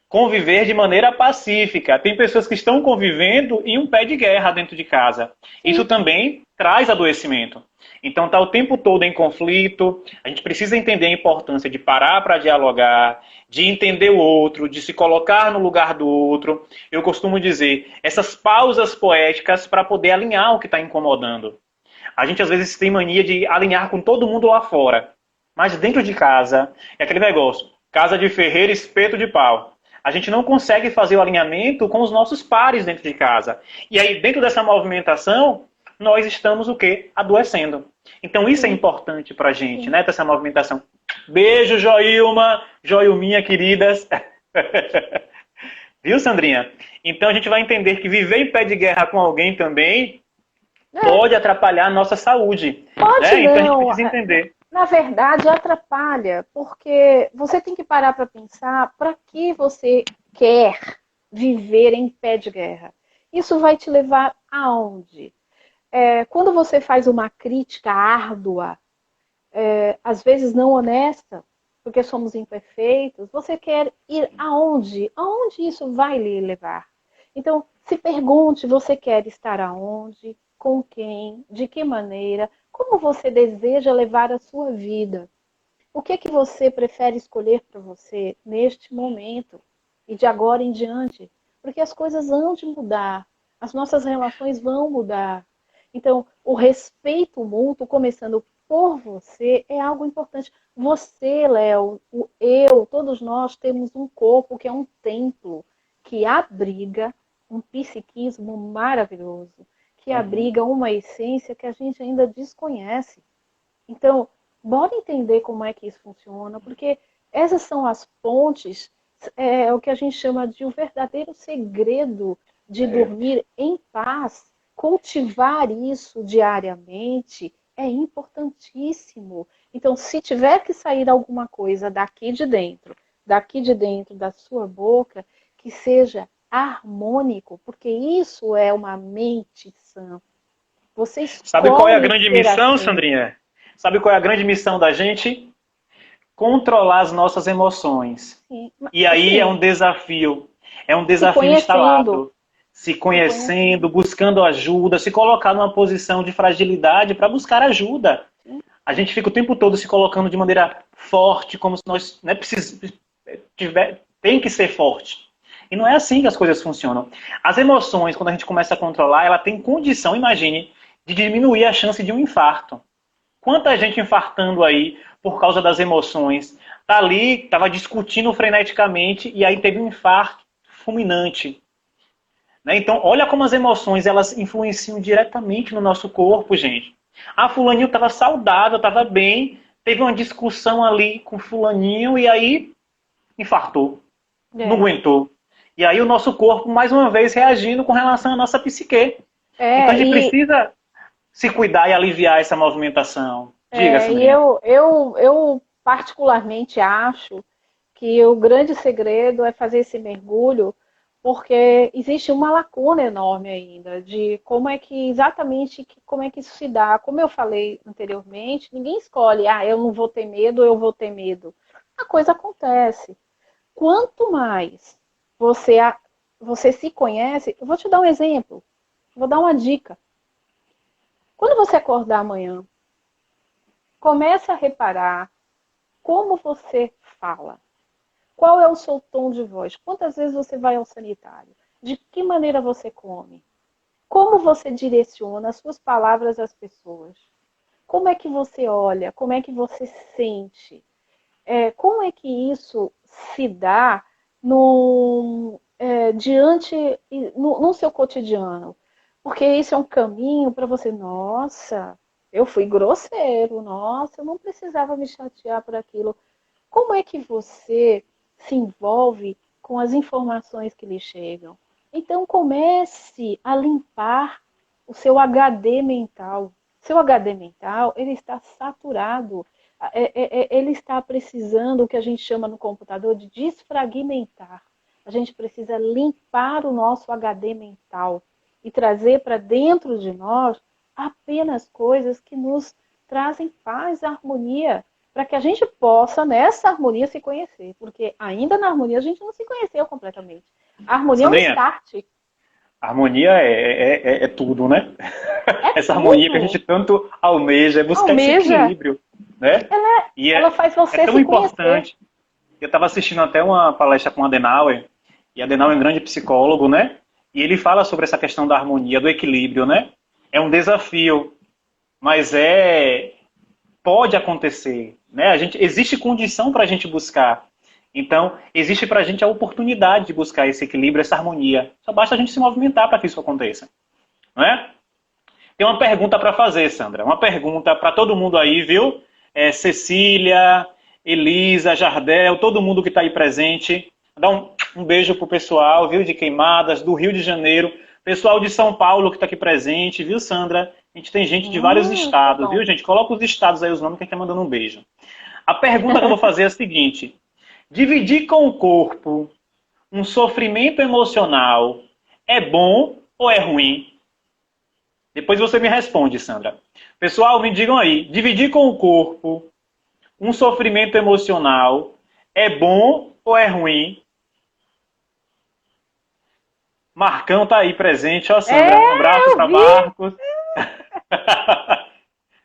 Conviver de maneira pacífica. Tem pessoas que estão convivendo em um pé de guerra dentro de casa. Isso sim, também traz adoecimento. Então está o tempo todo em conflito. A gente precisa entender a importância de parar para dialogar, de entender o outro, de se colocar no lugar do outro. Eu costumo dizer, essas pausas poéticas para poder alinhar o que está incomodando. A gente às vezes tem mania de alinhar com todo mundo lá fora. Mas dentro de casa, é aquele negócio, casa de ferreiro, espeto de pau. A gente não consegue fazer o alinhamento com os nossos pares dentro de casa. E aí, dentro dessa movimentação, nós estamos o quê? Adoecendo. Então isso é sim, importante pra gente, sim. né? Dessa movimentação. Beijo, Joilma, Joilminha, queridas. Viu, Sandrinha? Então a gente vai entender que viver em pé de guerra com alguém também É, pode atrapalhar a nossa saúde. pode Né? Então a gente não. precisa entender. Na verdade, atrapalha, porque você tem que parar para pensar para que você quer viver em pé de guerra. Isso vai te levar aonde? Quando você faz uma crítica árdua, às vezes não honesta, porque somos imperfeitos, você quer ir aonde? Aonde isso vai lhe levar? Então, se pergunte, você quer estar aonde? Com quem? De que maneira? Como você deseja levar a sua vida? O que é que você prefere escolher para você neste momento e de agora em diante? Porque as coisas vão de mudar, as nossas relações vão mudar. Então, o respeito mútuo, começando por você, é algo importante. Você, Léo, eu, todos nós temos um corpo que é um templo, que abriga um psiquismo maravilhoso, que Uhum. abriga uma essência que a gente ainda desconhece. Então, bora entender como é que isso funciona, porque essas são as pontes, é o que a gente chama de o verdadeiro segredo de dormir em paz, cultivar isso diariamente é importantíssimo. Então, se tiver que sair alguma coisa daqui de dentro da sua boca, que seja harmônico, porque isso é uma mente sã. Você Sabe qual é a escolhe grande ser missão, assim. Sandrinha? Sabe qual é a grande missão da gente? Controlar as nossas emoções. Sim, E aí sim, é um se desafio conhecendo, instalado. Se se conhecendo, conhecendo. buscando ajuda, se colocar numa posição de fragilidade para buscar ajuda. Sim. A gente fica o tempo todo se colocando de maneira forte, como se nós né, tem que ser forte. E não é assim que as coisas funcionam. As emoções, quando a gente começa a controlar, ela tem condição, imagine, de diminuir a chance de um infarto. Quanta gente infartando aí por causa das emoções. Tá ali, estava discutindo freneticamente e aí teve um infarto fulminante. Né? Então, olha como as emoções elas influenciam diretamente no nosso corpo, gente. Ah, fulaninho estava saudável, estava bem, teve uma discussão ali com fulaninho e aí infartou, não É. aguentou. E aí o nosso corpo, mais uma vez, reagindo com relação à nossa psique. Então a É, gente precisa se cuidar e aliviar essa movimentação. Diga, e Sandrinha. eu particularmente acho que o grande segredo é fazer esse mergulho, porque existe uma lacuna enorme ainda de como é que exatamente como é que isso se dá. Como eu falei anteriormente, ninguém escolhe, eu não vou ter medo, eu vou ter medo. A coisa acontece. Quanto mais você, você se conhece, eu vou te dar um exemplo, vou dar uma dica. Quando você acordar amanhã, comece a reparar como você fala. Qual é o seu tom de voz? Quantas vezes você vai ao sanitário? De que maneira você come? Como você direciona as suas palavras às pessoas? Como é que você olha? Como é que você sente? Como é que isso se dá diante no seu cotidiano? Porque isso é um caminho para você, nossa, eu fui grosseiro, nossa, eu não precisava me chatear por aquilo. Como é que você se envolve com as informações que lhe chegam? Então comece a limpar o seu HD mental. Seu HD mental, ele está saturado. Ele está precisando, o que a gente chama no computador, de desfragmentar. A gente precisa limpar o nosso HD mental e trazer para dentro de nós apenas coisas que nos trazem paz, harmonia, para que a gente possa, nessa harmonia, se conhecer. Porque ainda na harmonia a gente não se conheceu completamente. A harmonia é um Sandrinha, start. harmonia é tudo, né? É Essa harmonia que a gente tudo. tanto almeja, é buscar esse Almeja, equilíbrio, né? E ela faz é você tão se conhecer. importante. Eu estava assistindo até uma palestra com o Adenauer, e Adenauer é um grande psicólogo, né? E ele fala sobre essa questão da harmonia, do equilíbrio, né? É um desafio, mas pode acontecer, né? Existe condição para a gente buscar. Então, existe para a gente a oportunidade de buscar esse equilíbrio, essa harmonia. Só basta a gente se movimentar para que isso aconteça, não é? Tem uma pergunta para fazer, Sandra. Uma pergunta para todo mundo aí, viu? Cecília, Elisa, Jardel, todo mundo que está aí presente. Dá um beijo pro pessoal, viu? De Queimadas, do Rio de Janeiro. Pessoal de São Paulo que está aqui presente, viu, Sandra? A gente tem gente de vários Que estados, viu, bom. gente? Coloca os estados aí, os nomes, que a gente tá mandando um beijo. A pergunta que eu vou fazer é a seguinte: dividir com o corpo um sofrimento emocional é bom ou é ruim? Depois você me responde, Sandra. Pessoal, me digam aí, dividir com o corpo um sofrimento emocional é bom ou é ruim? Marcão tá aí presente, ó, Sandra. Um abraço Eu para vi Marcos.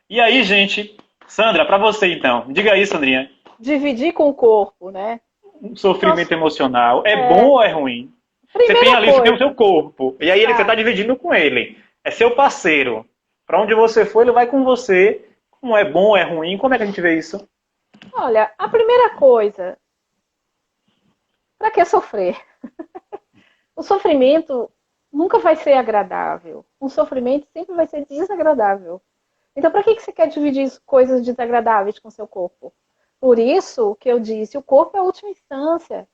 E aí, gente? Sandra, para você então. Diga aí, Sandrinha. dividir com o corpo, né? Um Então, sofrimento emocional é bom ou é ruim? Você tem primeira ali, você tem o seu coisa, corpo. E aí você está tá? dividindo com ele. É seu parceiro. Para onde você for, ele vai com você. Como é bom ou é ruim? Como é que a gente vê isso? Olha, a primeira coisa, para que sofrer? O sofrimento nunca vai ser agradável. Um sofrimento sempre vai ser desagradável. Então, para que você quer dividir coisas desagradáveis com seu corpo? Por isso que eu disse, o corpo é a última instância. É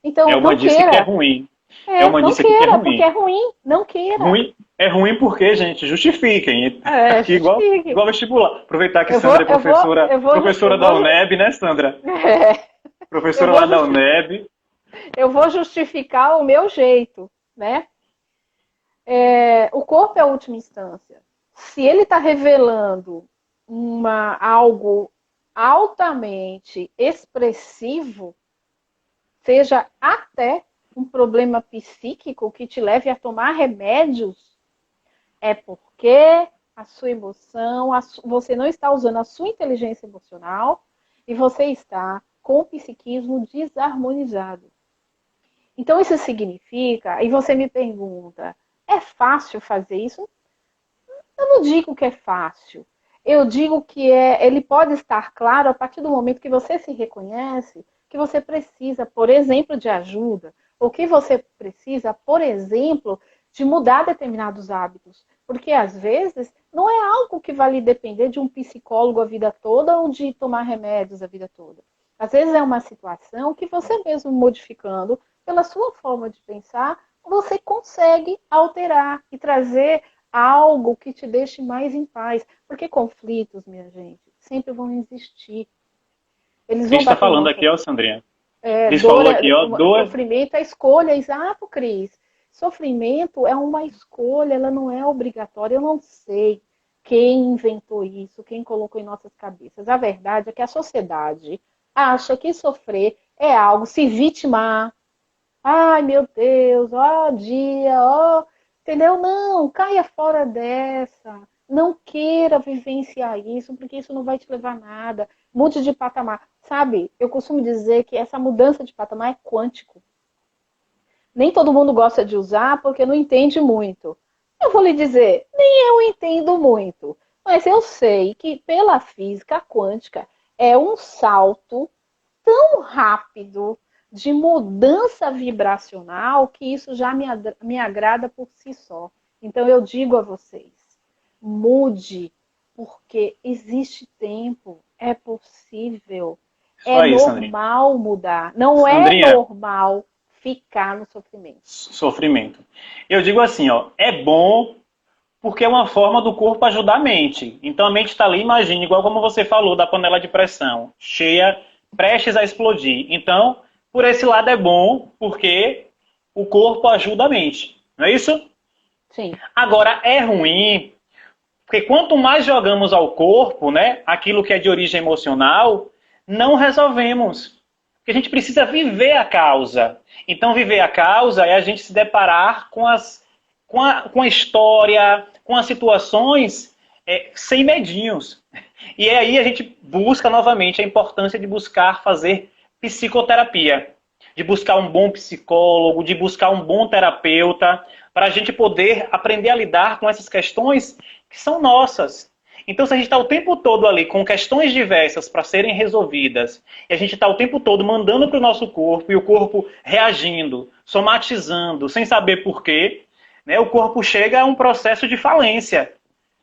Então, uma não disse que é queira. ruim. É uma Não dica aqui que é queira, porque ruim. é ruim. Não queira. Ruim é ruim porque, gente, justifiquem. Aqui Justifique. igual vestibular. Aproveitar que Eu vou, Sandra é eu vou, eu vou, professora eu da vou, UNEB, né, Sandra? eu Professora vou, lá da UNEB. eu vou justificar o meu jeito, né? O corpo é a última instância. Se ele está revelando algo altamente expressivo, seja até um problema psíquico que te leve a tomar remédios, é porque a sua emoção, você não está usando a sua inteligência emocional e você está com o psiquismo desarmonizado. Então, isso significa, e você me pergunta, é fácil fazer isso? Eu não digo que é fácil. Eu digo que ele pode estar claro a partir do momento que você se reconhece que você precisa, por exemplo, de ajuda, ou que você precisa, por exemplo, de mudar determinados hábitos. Porque às vezes não é algo que vai lhe depender de um psicólogo a vida toda ou de tomar remédios a vida toda. Às vezes é uma situação que você mesmo modificando pela sua forma de pensar, você consegue alterar e trazer algo que te deixe mais em paz. Porque conflitos, minha gente, sempre vão existir. Eles Quem vão está bater em falando nossa aqui, ó, Sandrinha. Cris dor, falou aqui, ó, dor. sofrimento é escolha, exato, Cris. Sofrimento é uma escolha, ela não é obrigatória. Eu não sei quem inventou isso, quem colocou em nossas cabeças. A verdade é que a sociedade acha que sofrer é algo, se vitimar. Ai, meu Deus, ó dia, ó. Entendeu? Não, caia fora dessa. Não queira vivenciar isso, porque isso não vai te levar a nada. Mude de patamar. Sabe, eu costumo dizer que essa mudança de patamar é quântico. Nem todo mundo gosta de usar porque não entende muito. Eu vou lhe dizer, nem eu entendo muito. Mas eu sei que pela física quântica é um salto tão rápido de mudança vibracional que isso já me agrada por si só. Então eu digo a vocês, mude, porque existe tempo, é possível, Isso é aí, Sandrinha. normal mudar, não é Sandrinha, normal ficar no sofrimento. sofrimento. Eu digo assim, ó, é bom porque é uma forma do corpo ajudar a mente. Então a mente está ali, imagine, igual como você falou da panela de pressão, cheia, prestes a explodir. Então, por esse lado é bom, porque o corpo ajuda a mente. Não é isso? Sim, Agora, é ruim, porque quanto mais jogamos ao corpo, né, aquilo que é de origem emocional, não resolvemos. Porque a gente precisa viver a causa. Então, viver a causa é a gente se deparar com a história, com as situações sem medinhos. E aí a gente busca novamente a importância de buscar fazer psicoterapia, de buscar um bom psicólogo, de buscar um bom terapeuta, para a gente poder aprender a lidar com essas questões que são nossas. Então, se a gente está o tempo todo ali com questões diversas para serem resolvidas, e a gente está o tempo todo mandando para o nosso corpo, e o corpo reagindo, somatizando, sem saber por quê, né, o corpo chega a um processo de falência.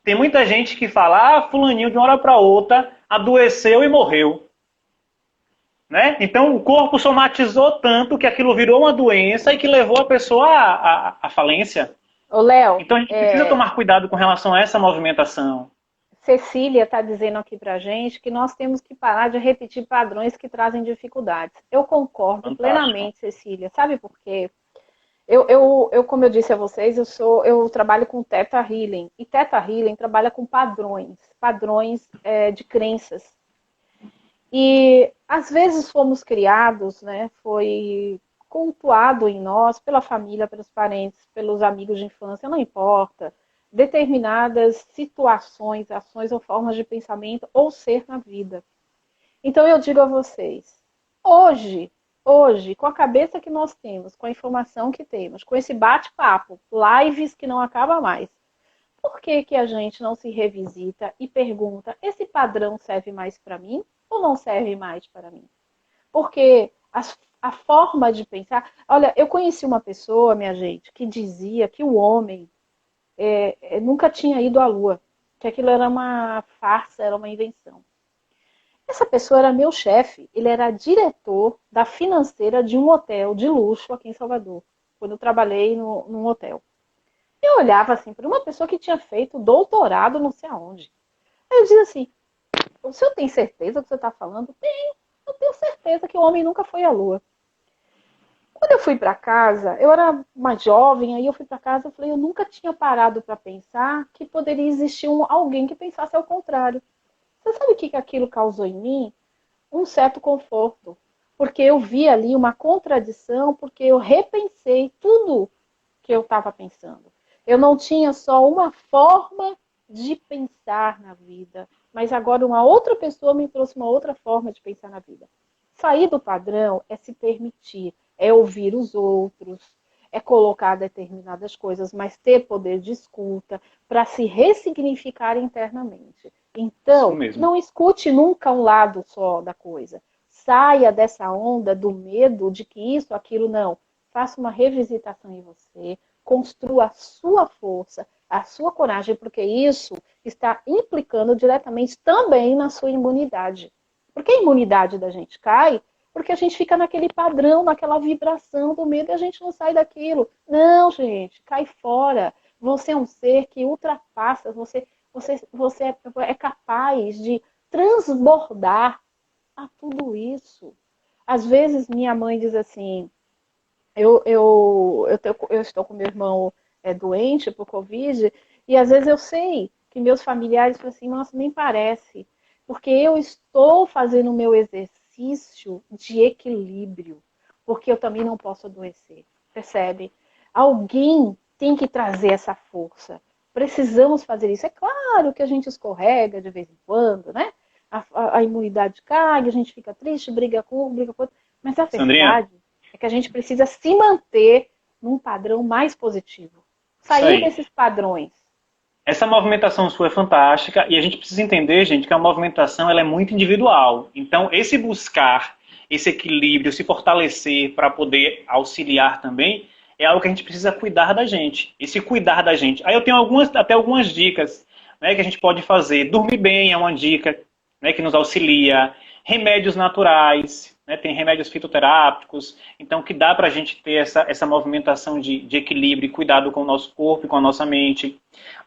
Tem muita gente que fala, fulaninho de uma hora para outra adoeceu e morreu. Né? Então o corpo somatizou tanto que aquilo virou uma doença e que levou a pessoa à falência. ô Léo, Então a gente precisa tomar cuidado com relação a essa movimentação. Cecília está dizendo aqui para a gente que nós temos que parar de repetir padrões que trazem dificuldades. Eu concordo Fantástico. plenamente, Cecília. Sabe por quê? Como eu disse a vocês, eu trabalho com Theta Healing. E Theta Healing trabalha com padrões de crenças. E às vezes fomos criados, né? Foi cultuado em nós pela família, pelos parentes, pelos amigos de infância, não importa. Determinadas situações, ações ou formas de pensamento ou ser na vida. Então eu digo a vocês, hoje, com a cabeça que nós temos, com a informação que temos, com esse bate-papo, lives que não acaba mais, por que que a gente não se revisita e pergunta, esse padrão serve mais para mim ou não serve mais para mim? Porque a forma de pensar... Olha, eu conheci uma pessoa, minha gente, que dizia que o homem nunca tinha ido à Lua, que aquilo era uma farsa, era uma invenção. Essa pessoa era meu chefe, ele era diretor da financeira de um hotel de luxo aqui em Salvador. quando eu trabalhei num hotel. Eu olhava assim para uma pessoa que tinha feito doutorado não sei aonde. Aí eu dizia assim, o senhor tem certeza que você está falando? Tenho, eu tenho certeza que o homem nunca foi à Lua. Quando eu fui para casa, eu era mais jovem, aí eu fui para casa e falei, eu nunca tinha parado para pensar que poderia existir alguém que pensasse ao contrário. Você sabe o que aquilo causou em mim? Um certo conforto. Porque eu vi ali uma contradição, porque eu repensei tudo que eu estava pensando. Eu não tinha só uma forma de pensar na vida, mas agora uma outra pessoa me trouxe uma outra forma de pensar na vida. Sair do padrão é se permitir, é ouvir os outros, é colocar determinadas coisas, mas ter poder de escuta para se ressignificar internamente. Então, não escute nunca um lado só da coisa. Saia dessa onda do medo de que isso, aquilo, não. Faça uma revisitação em você, construa a sua força, a sua coragem, porque isso está implicando diretamente também na sua imunidade. Porque a imunidade da gente cai porque a gente fica naquele padrão, naquela vibração do medo e a gente não sai daquilo. Não, gente, cai fora. Você é um ser que ultrapassa, você é capaz de transbordar a tudo isso. Às vezes minha mãe diz assim, eu estou com meu irmão doente por Covid, e às vezes eu sei que meus familiares falam assim, nossa, nem parece, porque eu estou fazendo o meu exercício de equilíbrio, porque eu também não posso adoecer, percebe? Alguém tem que trazer essa força. Precisamos fazer isso. É claro que a gente escorrega de vez em quando, né? A imunidade cai, a gente fica triste, briga com um, briga com outro, mas a verdade é que a gente precisa se manter num padrão mais positivo. Sair desses padrões. Essa movimentação sua é fantástica e a gente precisa entender, gente, que a movimentação ela é muito individual. Então, esse buscar, esse equilíbrio, se fortalecer para poder auxiliar também, é algo que a gente precisa cuidar da gente. Esse cuidar da gente. Aí eu tenho até algumas dicas, né, que a gente pode fazer. Dormir bem é uma dica, né, que nos auxilia. Remédios naturais, né, tem remédios fitoterápicos, então que dá para a gente ter essa movimentação de equilíbrio e cuidado com o nosso corpo e com a nossa mente.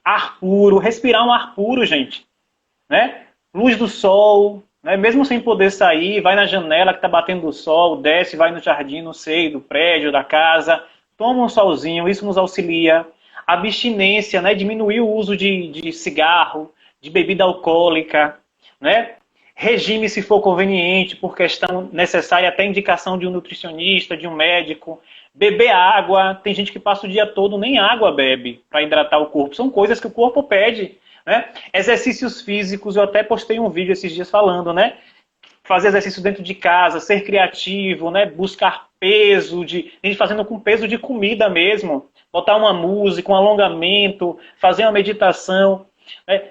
Ar puro, respirar um ar puro, gente. Né? Luz do sol, né? Mesmo sem poder sair, vai na janela que está batendo o sol, desce, vai no jardim, no seio do prédio, da casa, toma um solzinho, isso nos auxilia. Abstinência, né? Diminuir o uso de cigarro, de bebida alcoólica, né? Regime, se for conveniente, por questão necessária, até indicação de um nutricionista, de um médico. Beber água, tem gente que passa o dia todo, nem água bebe para hidratar o corpo. São coisas que o corpo pede. Né? Exercícios físicos, eu até postei um vídeo esses dias falando, né? Fazer exercício dentro de casa, ser criativo, né? Buscar peso, a gente fazendo com peso de comida mesmo. Botar uma música, um alongamento, fazer uma meditação. Né?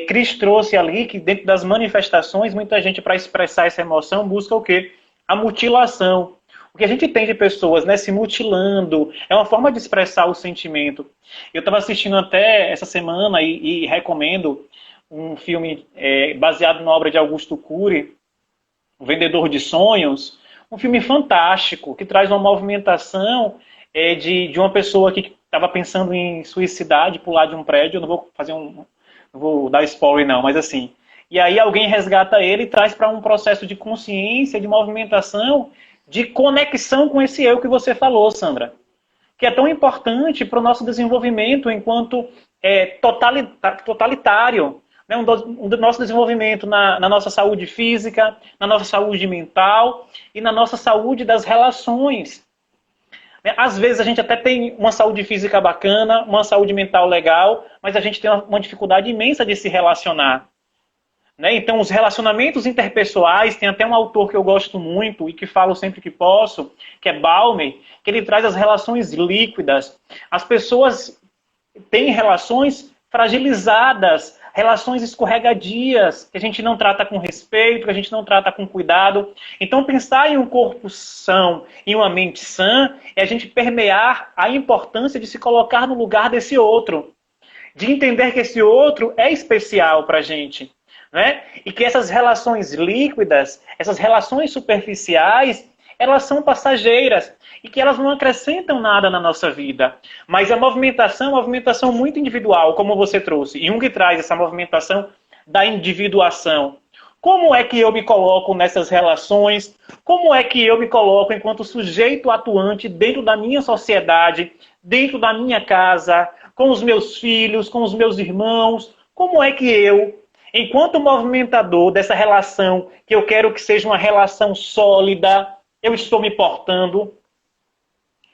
Cris trouxe ali que dentro das manifestações, muita gente para expressar essa emoção busca o quê? A mutilação. O que a gente tem de pessoas, né, se mutilando é uma forma de expressar o sentimento. Eu estava assistindo até essa semana e recomendo um filme baseado na obra de Augusto Cury, O Vendedor de Sonhos, um filme fantástico que traz uma movimentação de uma pessoa que estava pensando em suicidar, de pular de um prédio. Eu não vou fazer não vou dar spoiler não, mas assim. E aí alguém resgata ele e traz para um processo de consciência, de movimentação, de conexão com esse eu que você falou, Sandra. Que é tão importante para o nosso desenvolvimento enquanto totalitário. Né? Do nosso desenvolvimento na nossa saúde física, na nossa saúde mental e na nossa saúde das relações. Às vezes a gente até tem uma saúde física bacana, uma saúde mental legal, mas a gente tem uma dificuldade imensa de se relacionar. Né? Então, os relacionamentos interpessoais, tem até um autor que eu gosto muito e que falo sempre que posso, que é Balmer, que ele traz as relações líquidas. As pessoas têm relações fragilizadas, relações escorregadias, que a gente não trata com respeito, que a gente não trata com cuidado. Então, pensar em um corpo são, em uma mente sã, é a gente permear a importância de se colocar no lugar desse outro. De entender que esse outro é especial para a gente. Né? E que essas relações líquidas, essas relações superficiais, elas são passageiras. e que elas não acrescentam nada na nossa vida. Mas a movimentação é uma movimentação muito individual, como você trouxe. E que traz essa movimentação da individuação. Como é que eu me coloco nessas relações? Como é que eu me coloco enquanto sujeito atuante dentro da minha sociedade, dentro da minha casa, com os meus filhos, com os meus irmãos? Como é que eu, enquanto movimentador dessa relação, que eu quero que seja uma relação sólida, eu estou me portando?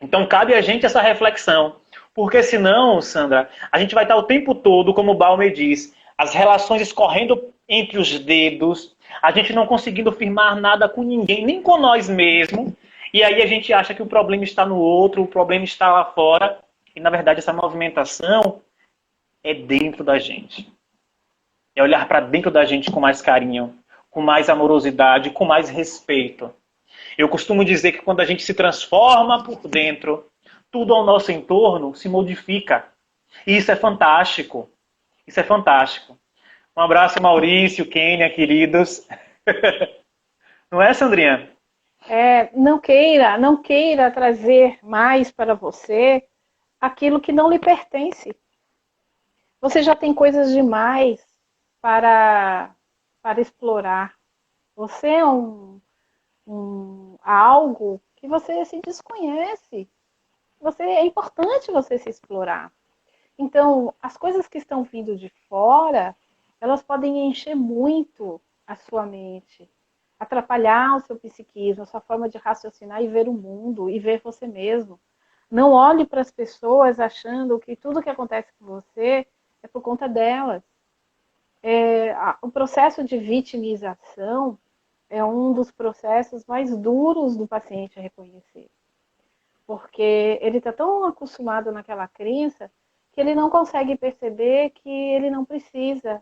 Então cabe a gente essa reflexão. Porque senão, Sandra, a gente vai estar o tempo todo, como o Balmer diz, as relações escorrendo entre os dedos, a gente não conseguindo firmar nada com ninguém, nem com nós mesmos, e aí a gente acha que o problema está no outro, o problema está lá fora, e na verdade essa movimentação é dentro da gente. É olhar para dentro da gente com mais carinho, com mais amorosidade, com mais respeito. Eu costumo dizer que quando a gente se transforma por dentro, tudo ao nosso entorno se modifica. E isso é fantástico. Isso é fantástico. Um abraço, Maurício, Kênia, queridos. Não é, Sandrinha? Não queira trazer mais para você aquilo que não lhe pertence. Você já tem coisas demais para explorar. Você é algo que você se desconhece. É importante você se explorar. Então, as coisas que estão vindo de fora, elas podem encher muito a sua mente, atrapalhar o seu psiquismo, a sua forma de raciocinar e ver o mundo, e ver você mesmo. Não olhe para as pessoas achando que tudo que acontece com você é por conta delas. O processo de vitimização é um dos processos mais duros do paciente a reconhecer. Porque ele está tão acostumado naquela crença que ele não consegue perceber que ele não precisa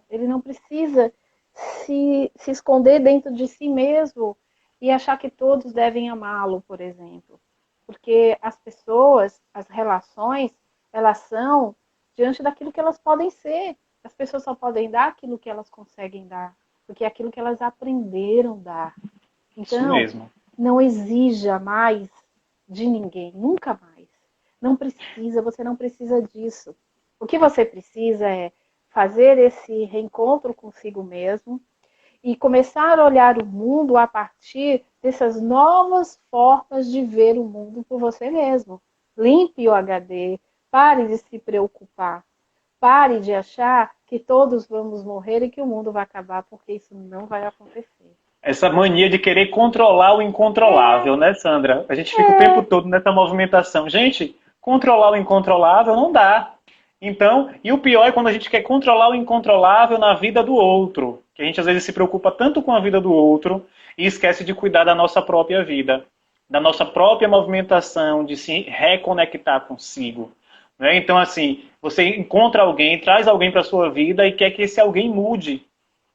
se esconder dentro de si mesmo e achar que todos devem amá-lo, por exemplo. Porque as pessoas, as relações, elas são diante daquilo que elas podem ser. As pessoas só podem dar aquilo que elas conseguem dar, porque é aquilo que elas aprenderam a dar. Então, isso mesmo. Não exija mais de ninguém, nunca mais. Não precisa, você não precisa disso. O que você precisa é fazer esse reencontro consigo mesmo e começar a olhar o mundo a partir dessas novas formas de ver o mundo por você mesmo. Limpe o HD, pare de se preocupar, pare de achar que todos vamos morrer e que o mundo vai acabar, porque isso não vai acontecer. Essa mania de querer controlar o incontrolável, né, Sandra? A gente fica o tempo todo nessa movimentação. Gente, controlar o incontrolável não dá. Então, e o pior é quando a gente quer controlar o incontrolável na vida do outro. Que a gente às vezes se preocupa tanto com a vida do outro e esquece de cuidar da nossa própria vida. Da nossa própria movimentação, de se reconectar consigo. Né? Então, assim, você encontra alguém, traz alguém para a sua vida e quer que esse alguém mude.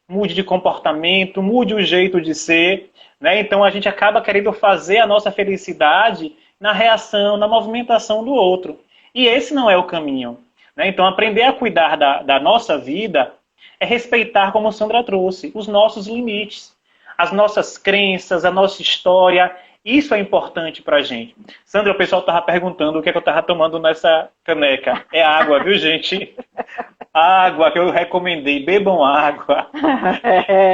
Mude de comportamento, mude o jeito de ser, né? Então a gente acaba querendo fazer a nossa felicidade na reação, na movimentação do outro. E esse não é o caminho, né? Então aprender a cuidar da nossa vida é respeitar, como a Sandra trouxe, os nossos limites, as nossas crenças, a nossa história. Isso é importante pra gente. Sandra, o pessoal estava perguntando o que é que eu estava tomando nessa caneca. É água, viu, gente? Água que eu recomendei. Bebam água.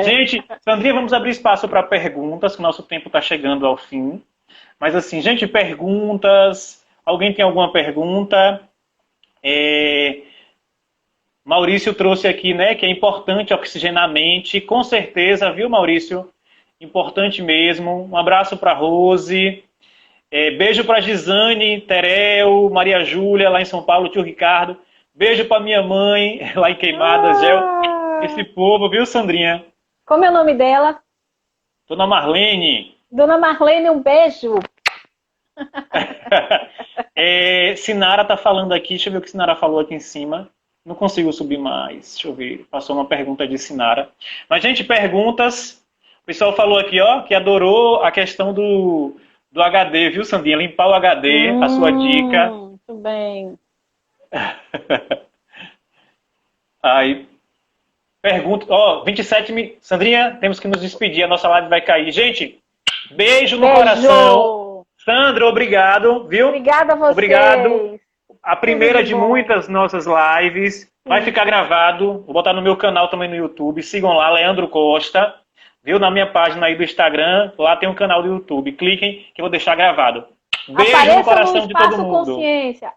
Gente, Sandrinha, vamos abrir espaço para perguntas, que o nosso tempo está chegando ao fim. Mas assim, gente, perguntas. Alguém tem alguma pergunta? Maurício trouxe aqui, né, que é importante oxigenar a mente. Com certeza, viu, Maurício? Importante mesmo. Um abraço para Rose. Beijo para Gisane, Terel, Maria Júlia, lá em São Paulo, tio Ricardo. Beijo para minha mãe, lá em Queimadas, Gel. Esse povo, viu, Sandrinha? Como é o nome dela? Dona Marlene. Dona Marlene, um beijo. Sinara tá falando aqui, deixa eu ver o que Sinara falou aqui em cima. Não consigo subir mais, deixa eu ver. Passou uma pergunta de Sinara. Mas, gente, perguntas. O pessoal falou aqui, ó, que adorou a questão do HD, viu, Sandrinha? Limpar o HD, a sua dica. Muito bem. Aí, pergunta, 27 Sandrinha, temos que nos despedir, a nossa live vai cair. Gente, beijo no coração. Sandra, obrigado, viu? Obrigada a vocês. Obrigado. A primeira de bom. muitas nossas lives. Vai ficar gravado. Vou botar no meu canal também no YouTube. Sigam lá, Leandro Costa. Viu? Na minha página aí do Instagram. Lá tem um canal do YouTube. Cliquem que eu vou deixar gravado. Beijo no Apareça coração no de todo Espaço mundo. Consciência.